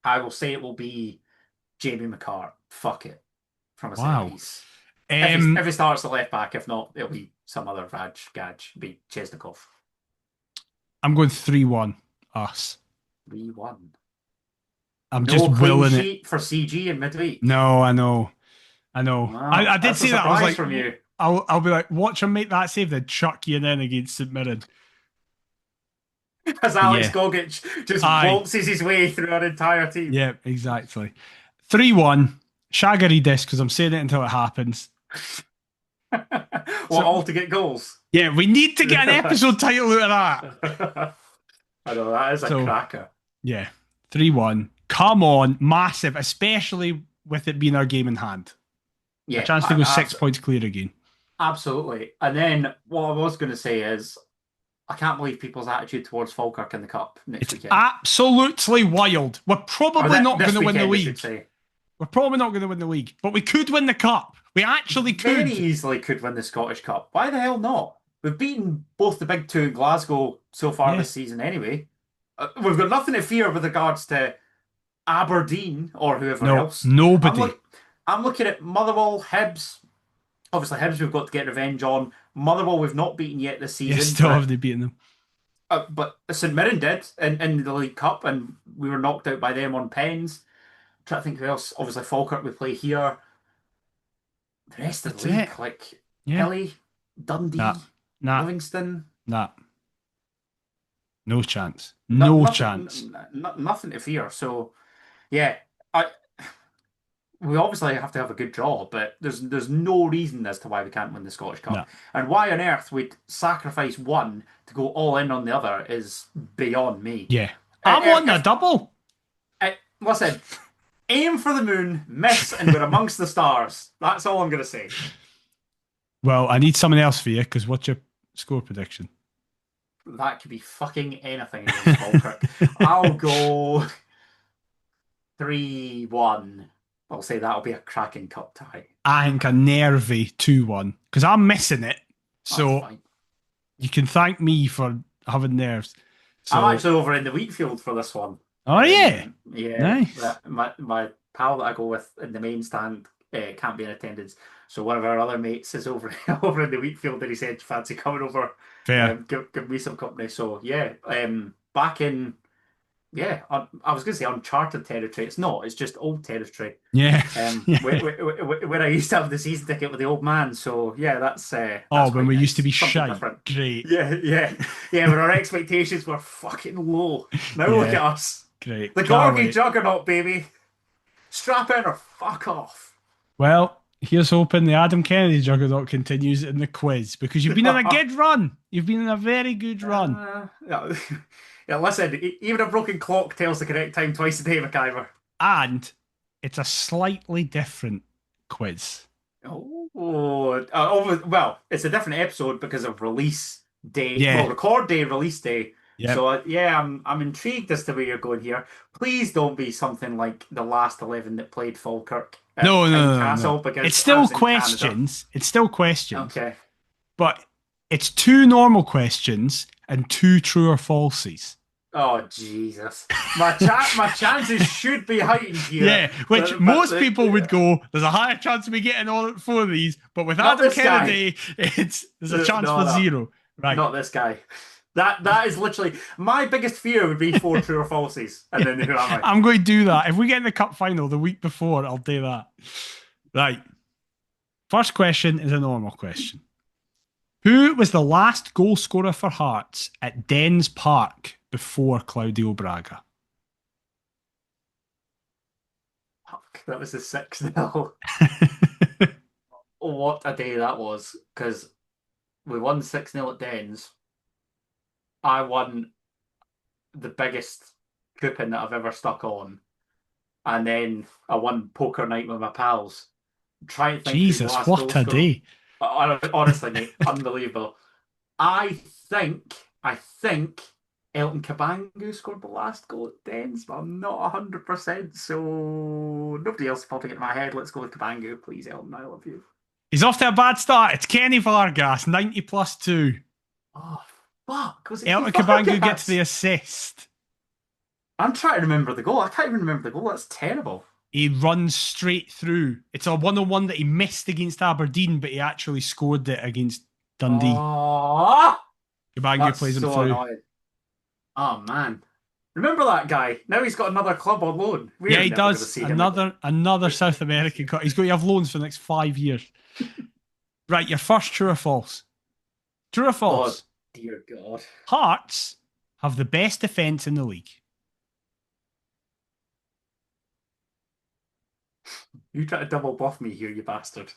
I will say it will be Jamie McCart. Fuck it, from a set Wow. piece. If he Um, starts the left back, if not, it'll be some other Raj Gaj, be Chesnikov. I'm going 3-1 us. 3-1. I'm just No clean willing it. sheet for CG in midweek. No, I know. I know. I Wow, did that's a say that. I was surprise like, from you. I'll be like, watch him make that save, then chuck you in against St Mirren. As But Alex yeah. Gogic just Aye. waltzes his way through our entire team. Yeah, exactly. 3-1. Shaggery this because I'm saying it until it happens. What, So all to get goals? yeah, we need to get an episode title out of that. I know, that is a So cracker. yeah, 3-1. Come on, massive, especially with it being our game in hand. A Yeah, chance to go 6 points clear again. absolutely. And then what I was going to say is, I can't believe people's attitude towards Falkirk in the Cup next It's weekend. absolutely wild. We're Or probably not this going to win the weekend, I should league. say. We're probably not going to win the league, but we could win the cup. We actually Very could. easily could win the Scottish Cup. Why the hell not? We've beaten both the big two in Glasgow so far Yeah. this season anyway. We've got nothing to fear with regards to Aberdeen or whoever No, else. nobody. I'm looking at Motherwell, Hibs. Obviously, Hibs we've got to get revenge on. Motherwell we've not beaten yet this Yeah, season. still haven't beaten them. But St Mirren did in the League Cup, and we were knocked out by them on pens. Trying to think who else. Obviously, Falkirk we play here. The rest of That's the league, it. like Yeah. Hilly, Dundee, Nah, Livingston. nah. No chance. No Nothing, chance. nothing to fear. So, yeah, I we obviously have to have a good draw, but there's no reason as to why we can't win the Scottish Cup. No. And why on earth we'd sacrifice one to go all in on the other is beyond me. Yeah. I'm on the double. Listen, aim for the moon, miss, and we're amongst the stars. That's all I'm going to say. Well, I need something else for you because what's your score prediction? That could be fucking anything against Falkirk. I'll go 3-1. I'll say that'll be a cracking cup tie. I think a nervy 2-1 because I'm missing it. That's So fine. you can thank me for having nerves. I'm So, actually over in the wheatfield for this one. oh yeah, Yeah, nice. my pal that I go with in the main stand can't be in attendance. So one of our other mates is over over in the wheatfield, and he said, "Fancy coming over? Fair. Give me some company." So yeah, back in I was going to say uncharted territory. It's not. It's just old territory. Yeah. Yeah. Where I used to have the season ticket with the old man. So yeah, Oh, that's when quite we used to nice. be Something shy. different. Great. Yeah. When our expectations were fucking low. Now look Yeah. at us. Great. The Can't Gorgie wait. Juggernaut, baby. Strap in or fuck off. Well, here's hoping the Adam Kennedy juggernaut continues in the quiz because you've been on a good run. You've been on a very good run. Yeah. Yeah, listen, even a broken clock tells the correct time twice a day, MacIver. And it's a slightly different quiz. Well, it's a different episode because of release day. Well, Yeah. record day, release day. Yep. So yeah, I'm intrigued as to where you're going here. Please don't be something like the last 11 that played Falkirk at No, no, no, no, no. Tynecastle It's because I still was in Canada. questions. It's still questions. Okay. But it's two normal questions and two true or falses. Oh Jesus, my chances should be heightened here, Yeah, which most people would go, there's a higher chance of me getting all four of these, but with not Adam this guy. Kennedy, there's a chance for No, zero. Right. not this guy. That is literally my biggest fear would be four true or falses, and then who am I? I'm going to do that. If we get in the cup final the week before, I'll do that. Right. First question is a normal question. Who was the last goal scorer for Hearts at Dens Park before Claudio Braga? Fuck, that was the 6-0. What a day that was! Because we won 6-0 at Dens. I won the biggest coupon that I've ever stuck on, and then I won poker night with my pals. Trying to think who the Jesus, last goal what a scorer. day. Honestly, mate, unbelievable. I think Elton Cabangu scored the last goal at Dens, but I'm not 100%. So nobody else is popping into my head. Let's go with Cabangu, please, Elton. I love you. He's off to a bad start. It's Kenny Vargas, 90 plus 2. Oh fuck! Was it Elton Vargas? Cabangu gets the assist. I'm trying to remember the goal. I can't even remember the goal. That's terrible. He runs straight through. It's a 1-on-1 that he missed against Aberdeen, but he actually scored it against Dundee. Oh, Cabangu that's plays him so through. annoying. Oh man, remember that guy? Now he's got another club on loan. We're Yeah, he never gonna does. see him again. Another South American cut. He's going to have loans for the next 5 years. Right, your first true or false? True or false? Oh dear God. Hearts have the best defence in the league. You try to double buff me here, you bastard.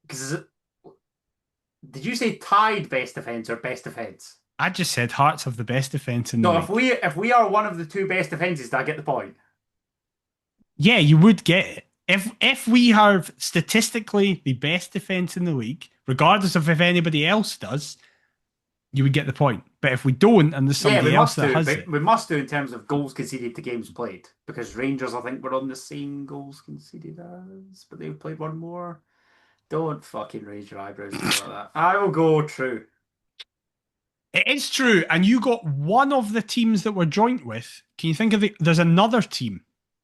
Because did you say tied best defence or best defence? I just said Hearts have the best defence in the No, league. if we are one of the two best defences, do I get the point? Yeah, you would get it. If we have statistically the best defence in the league, regardless of if anybody else does, you would get the point. But if we don't, and there's somebody else that has it, we must do in terms of goals conceded to games played. Because Rangers, I think, were on the same goals conceded as, but they played one more. Don't fucking raise your eyebrows like that. I will go true. it is true. And you got one of the teams that we're joint with. Can you think of there's another team.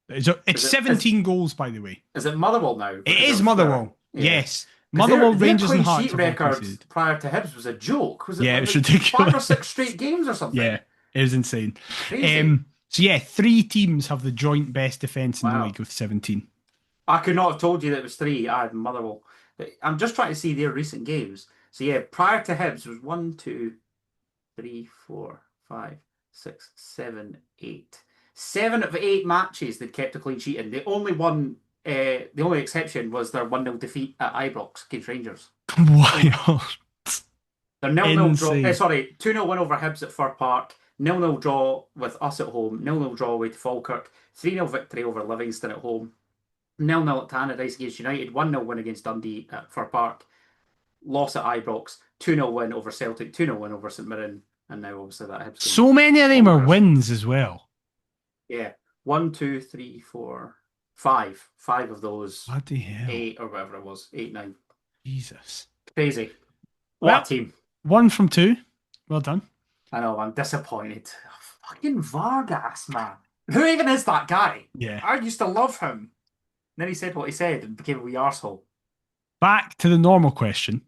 It's 17 goals, by the way. Is it Motherwell now? It is Motherwell. Yes. Motherwell, Rangers, their and clean Hearts sheet record prior to Hibs was a joke. Was it? Yeah, like it's ridiculous. 5 or 6 straight games or something. Yeah, it was insane. Crazy. So yeah, 3 teams have the joint best defence in the Wow. league with 17. I could not have told you that it was 3. I had Motherwell. I'm just trying to see their recent games. So yeah, prior to Hibs was 1, 2, 3, 4, 5, 6, 7, 8. 7 of 8 matches they'd kept a clean sheet in. The only exception was their 1-0 defeat at Ibrox against Rangers. Wild. Their 0-0 draw. Sorry, 2-0 win over Hibs at Fir Park. 0-0 draw with us at home. 0-0 draw away to Falkirk. 3-0 victory over Livingston at home. 0-0 at Tannadice against United. 1-0 win against Dundee at Fir Park. Loss at Ibrox. 2-0 win over Celtic. 2-0 win over St Mirren. And now obviously that Hibs. So many of them are wins as well. Yeah. 1, 2, 3, 4, 5. 5 of those. Bloody hell. 8 or whatever it was. 8, 9. Jesus. Crazy. What a team. 1 from 2. Well done. I know, I'm disappointed. Fucking Vargas, man. Who even is that guy? Yeah. I used to love him. And then he said what he said and became a wee arsehole. Back to the normal question.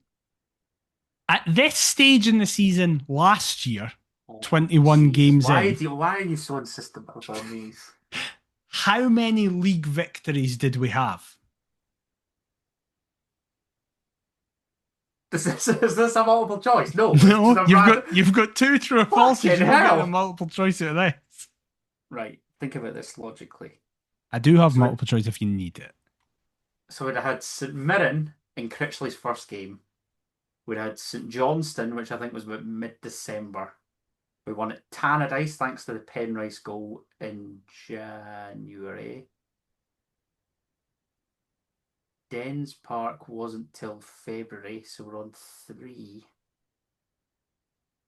At this stage in the season last year, Oh, 21 Jesus. games in, Why are you so insistent on these? how many league victories did we have? Is this a multiple choice? No, it's just No, a you've random. got two true or falses. Fucking You're not getting a hell. multiple choice out of this. Right, think about this logically. I do have So, multiple choice if you need it. so we'd have had St Mirren in Critchley's first game. We'd had St Johnstone, which I think was about mid-December. We won at Tannadice thanks to the Penrice goal in January. Dens Park wasn't till February, so we're on 3.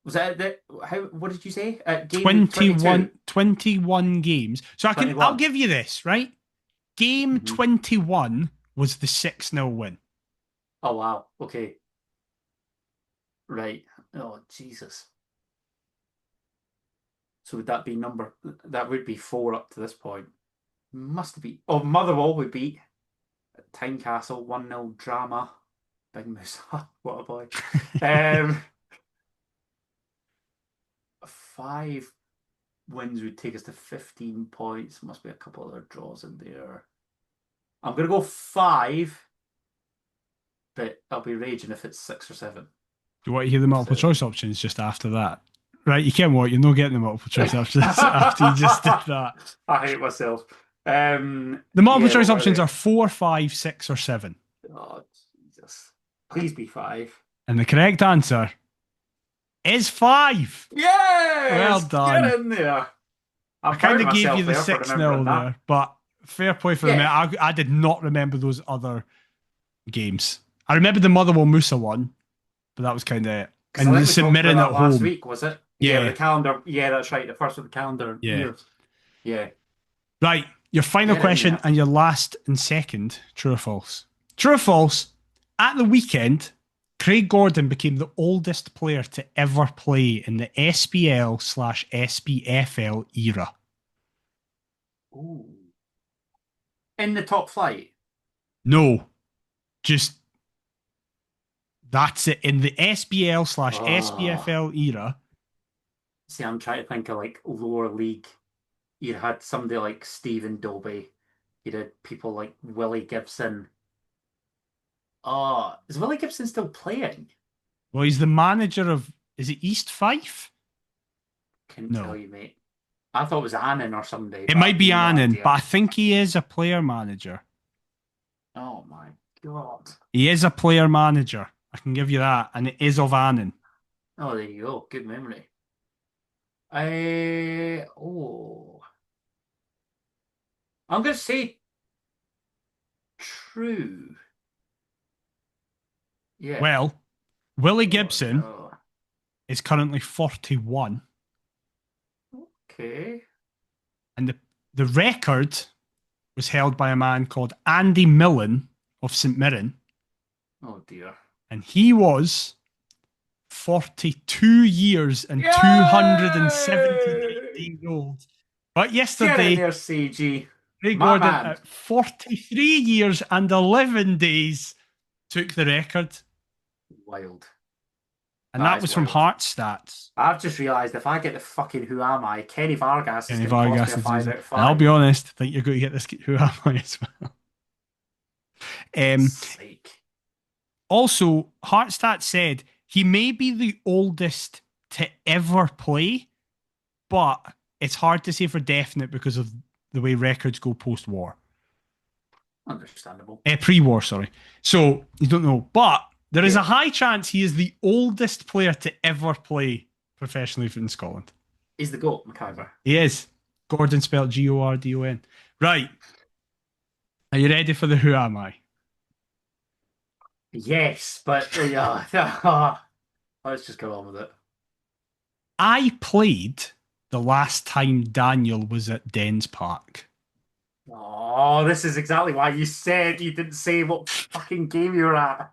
Was that the how? What did you say? Game 21, 22? 21 games. So I'll 21. give you this, right? Game Mhm. 21 was the 6-0 win. Oh wow. Okay. Right. Oh Jesus. So would that be number? That would be 4 up to this point. Must be. Oh, Motherwell we beat at Tynecastle 1-0 drama. Big Moose. What a boy. Um, 5 wins would take us to 15 points. Must be a couple other draws in there. I'm gonna go 5, but I'll be raging if it's 6 or 7. Do you want to hear the multiple choice options just after that? Right, you can what? You're not getting the multiple choice after this, after you just did that. I hate myself. The multiple Yeah, choice what were options they? are 4, 5, 6, or 7. Oh Jesus! Please be 5. And the correct answer is 5. Well Yes, get done. in there. I I'm proud kind of of gave you myself the there for 6 0 remembering that. there, but fair play for me. Yeah, I did not remember those other games. I remember the Motherwell Musa one, but that was kind of it. because I And the think we St talked about Mirren at that last home. week, was it? Yeah, with Yeah, the calendar. Yeah, that's right. The first with the calendar yeah. year. Yeah, Right, your final get in question there. and your last and second. True or false? True or false? At the weekend, Craig Gordon became the oldest player to ever play in the SPL/SPFL era. Ooh. In the top flight. No, just that's it. In the Oh, SPL/SPFL era, see, I'm trying to think of like lower league. You had somebody like Stephen Dobie. You had people like Willie Gibson. Oh, is Willie Gibson still playing? well, he's the manager of, is it East Fife? Couldn't tell No. you, mate. I thought it was Annan or somebody, It but might I've be no Annan, but idea. I think he is a player manager. Oh my God. He is a player manager. I can give you that. And it is of Annan. Oh, there you go. Good memory. Oh, I'm gonna say true. Yeah. Well, Willie Oh Gibson no. is currently 41. Okay. And the record was held by a man called Andy Millen of St Mirren. Oh dear. And he was 42 years and 279 Yay! days old. But Get in yesterday, there, CG. Ray My Gordon man. at 43 years and 11 days took the record. Wild. And That that is was from wild. Heart Stats. I've just realised if I get the fucking Who Am I, Kenny Vargas is Kenny going to cost me Vargas a is 5 using. out of And I'll 5. be honest, I think you're going to get this. Who am I as well? Sake. Also, Hartstadt said he may be the oldest to ever play, but it's hard to say for definite because of the way records go post-war. Understandable. Pre-war, sorry. So, you don't know. But there is Yeah. a high chance he is the oldest player to ever play professionally in Scotland. He's the GOAT, McIver. He is. Gordon spelled G.O.R.D.O.N. Right. Are you ready for the Who Am I? Yes, but yeah, let's just go on with it. I played the last time Daniel was at Dens Park. Oh, this is exactly why you said you didn't say what fucking game you were at.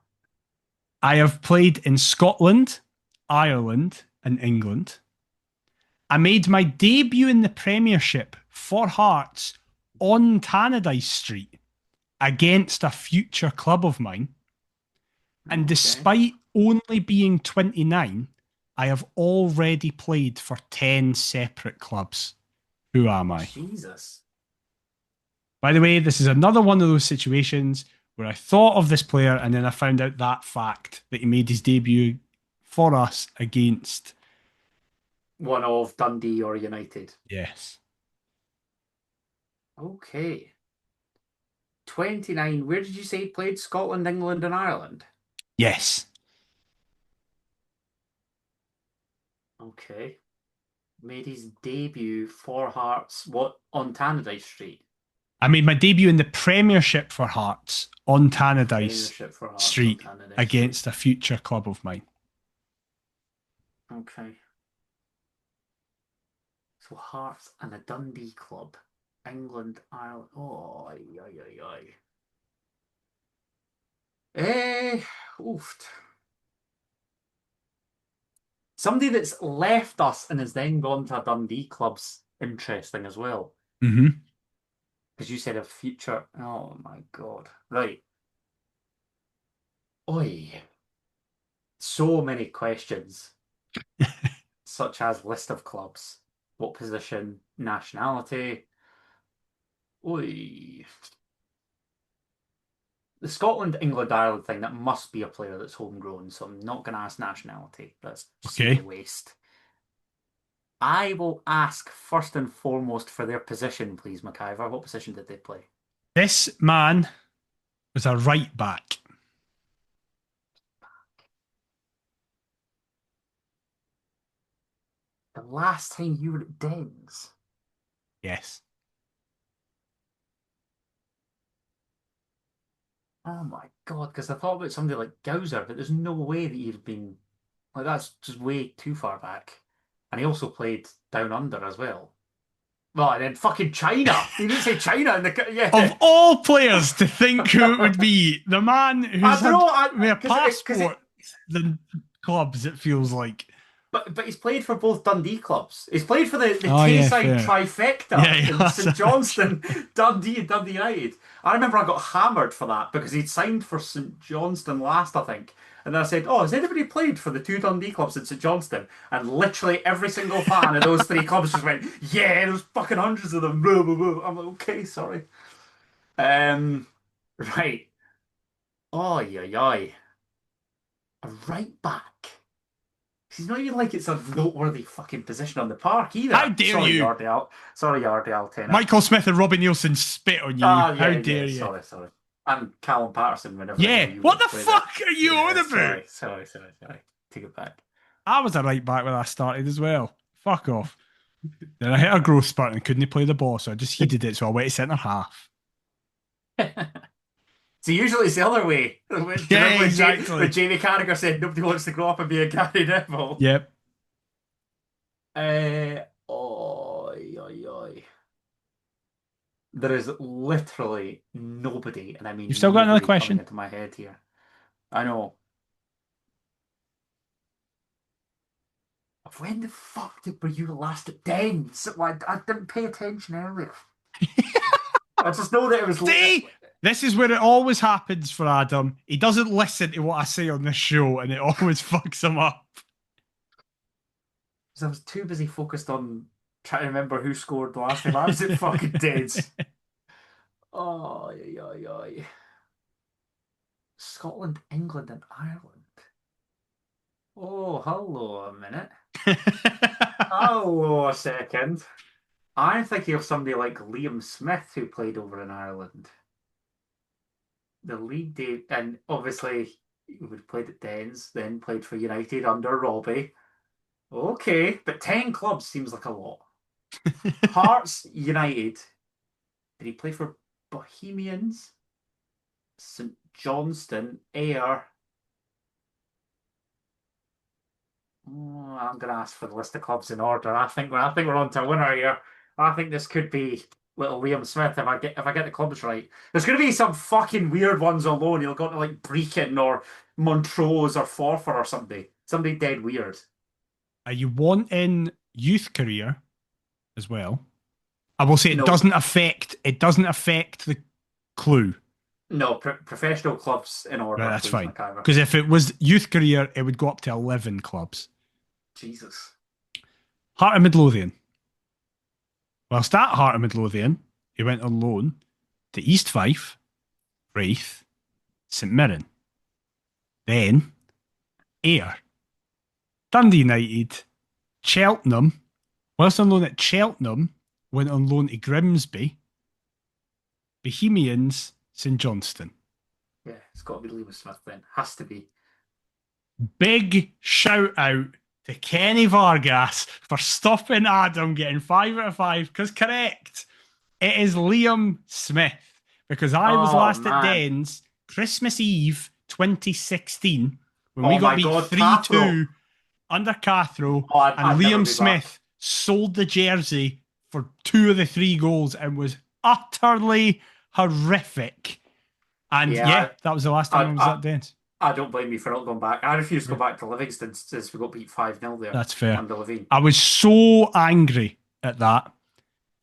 I have played in Scotland, Ireland, and England. I made my debut in the Premiership for Hearts on Tannadice Street against a future club of mine. And Okay. despite only being 29, I have already played for 10 separate clubs. Who am I? Jesus. By the way, this is another one of those situations where I thought of this player and then I found out that fact that he made his debut for us against. One of Dundee or United. Yes. Okay. 29. Where did you say he played? Scotland, England, and Ireland? Yes. Okay. Made his debut for Hearts, what, on Tannadice Street? I made my debut in the Premiership for Hearts on Tannadice Premiership for Hearts on Street Tannadice Street. against a future club of mine. Okay. So Hearts and a Dundee club. England, Ireland. Oh, ay, ay, ay, ay. Oof. Somebody that's left us and has then gone to a Dundee club's interesting as well. Mm-hmm. Because you said a future. Oh my God. Right. Oi. So many questions, such as list of clubs, what position, nationality. Oi. The Scotland, England, Ireland thing, that must be a player that's homegrown, so I'm not going to ask nationality. That's just Okay. a waste. I will ask first and foremost for their position, please, McIver. What position did they play? This man was a right back. The last time you were at Dens. Yes. Oh my God, because I thought about somebody like Gowser, but there's no way that he'd been like that's just way too far back. And he also played down under as well. Well, and then fucking China. He didn't say China in the Of yeah. all players to think who it would be, the man I who's don't had know, more because passport than clubs, it feels like. but he's played for both Dundee clubs. He's played for the Oh, yeah, Tayside fair. trifecta Yeah, in that's St Johnstone, Dundee, and Dundee United. I remember I got hammered for that because he'd signed for St Johnstone last, I think. And then I said, "Oh, has anybody played for the two Dundee clubs in St Johnstone?" And literally every single fan of those three clubs just went, "Yeah, there's fucking hundreds of them." Blah, blah, blah. I'm like, "Okay, sorry." Um, right. Oh, yeah, yeah. A right back. He's not even like it's a noteworthy fucking position on the park How either. dare Sorry, you? Yardell. Sorry, Yardell tenner. Michael Smith and Robbie Nielsen spit on you. Ah, How yeah, yeah. dare you? Sorry, sorry. And Callum Patterson whenever I know Yeah, you would what have the played it. fuck are you on Yeah, about? sorry, sorry, sorry, sorry. Take it back. I was a right back when I started as well. Fuck off. Then I hit a growth spurt and couldn't play the ball, so I just heeded it, so I went to centre half. So usually it's the other way. Do you Yeah, remember when exactly. Jamie Carragher said nobody wants to grow up and be a Gary Neville? Yep. Oi, oi, oi. There is literally nobody, and I You've mean still got another nobody coming question? into my head here. I know. When the fuck were you last at Dens? I didn't pay attention earlier. I just know that it was. See? This is where it always happens for Adam. He doesn't listen to what I say on this show, and it always fucks him up. I was too busy focused on trying to remember who scored the last time I was at fucking Dens. Oh, yeah, yeah, yeah. Scotland, England, and Ireland. Oh, hello a minute. Hello a second. I'm thinking of somebody like Liam Smith who played over in Ireland. The league day, and obviously he would have played at Dens, then played for United under Robbie. Okay, but 10 clubs seems like a lot. Hearts, United. Did he play for Bohemians? St Johnstone, Ayr. Oh, I'm going to ask for the list of clubs in order. I think we're on to a winner here. I think this could be little Liam Smith if I get the clubs right. There's going to be some fucking weird ones alone. He'll go to like Brecon or Montrose or Forfar or somebody. Somebody dead weird. Are you wanting youth career as well. I will say it No. doesn't affect the clue. No, professional clubs in order. Right, that's Please, fine. McIver. Because if it was youth career, it would go up to 11 clubs. Jesus. Heart of Midlothian. Whilst at Heart of Midlothian, he went on loan to East Fife, Wraith, St Mirren. Then Ayr, Dundee United, Cheltenham. Whilst on loan at Cheltenham, went on loan to Grimsby, Bohemians, St Johnstone. Yeah, it's got to be Liam Smith then. Has to be. Big shout out to Kenny Vargas for stopping Adam getting 5 out of 5. Because correct, it is Liam Smith. Because I was last at Dens Christmas Eve 2016 when we got beat 3-2 under Cathro, and Liam Smith sold the jersey for 2 of the 3 goals and was utterly horrific. And that was the last time I was at Dens. I don't blame you for not going back. I refuse to go back to Livingston since we got beat 5-0 there. That's fair. Under Levine. I was so angry at that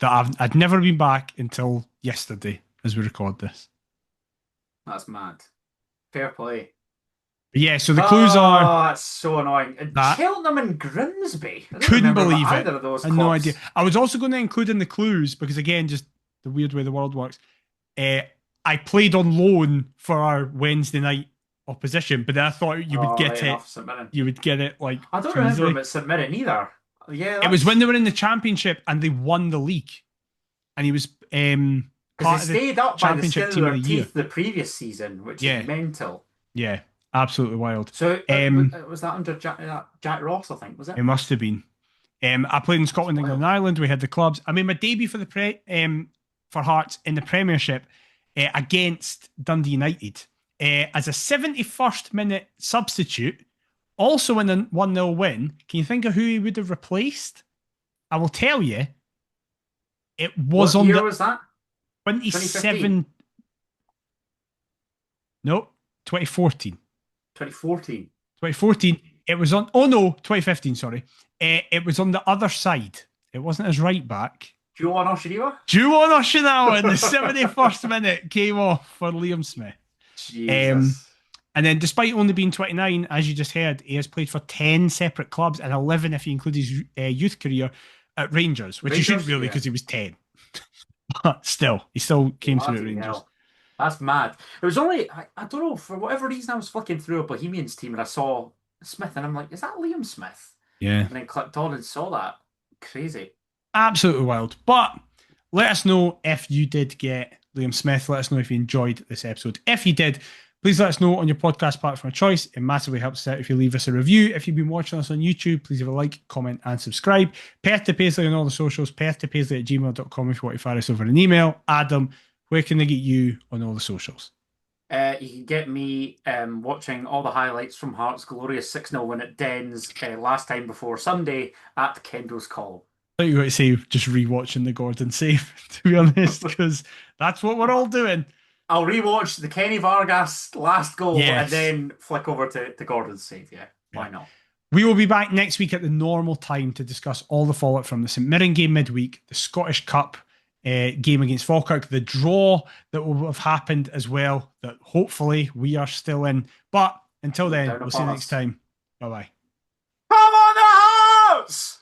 I'd never been back until yesterday as we record this. That's mad. Fair play. Yeah, so the clues are... Oh, that's so annoying. Cheltenham and Grimsby. Couldn't believe it. Either of those clubs. I had no idea. I was also going to include in the clues, because again, just the weird way the world works, I played on loan for our Wednesday night opposition, but then I thought you would get it. You would get it like I don't remember him at St Mirren either. Yeah, it was when they were in the championship and they won the league, and he was because they stayed up by the skin of their teeth the previous season, which is mental. Yeah, absolutely wild. So was that under Jack Ross? I think was it? It must have been. I played in Scotland, England, and Ireland. We had the clubs. I made my debut for the for Hearts in the Premiership against Dundee United. As a 71st minute substitute, also in a 1-0 win. Can you think of who he would have replaced? I will tell you. It was what year was that? 27. No, 2014. 2014. 2014. It was on. Oh no, 2015. Sorry. It was on the other side. It wasn't his right back. G.O.R.D.O.N. in the 71st minute came off for Liam Smith. Jesus. And then, despite only being 29, as you just heard, he has played for 10 separate clubs and 11 if you include his youth career at Rangers, which he shouldn't really because he was 10. But still, he still came through at Rangers. Hell. That's mad. It was only, I don't know, for whatever reason, I was flicking through a Bohemians team and I saw Smith and I'm like, is that Liam Smith? Yeah. And then clicked on and saw that. Crazy. Absolutely wild. But let us know if you did get Liam Smith. Let us know if you enjoyed this episode. If you did, please let us know on your podcast platform of choice. It massively helps us out if you leave us a review. If you've been watching us on YouTube, please have a like, comment, and subscribe. Perth to Paisley on all the socials. perthtopaisley@gmail.com if you want to fire us over an email. Adam, where can they get you on all the socials? You can get me watching all the highlights from Hearts' glorious 6-0 win at Dens last time before Sunday at Kendall's Call. I thought you were going to say just rewatching the Gordon save, to be honest, because that's what we're all doing. I'll rewatch the Kenny Vargas last goal and then flick over to Gordon's save. Yeah, why not? We will be back next week at the normal time to discuss all the fallout from the St Mirren game midweek, the Scottish Cup game against Falkirk, the draw that will have happened as well, that hopefully we are still in. But until then, we'll see you next time. Bye-bye. Come on the Hearts!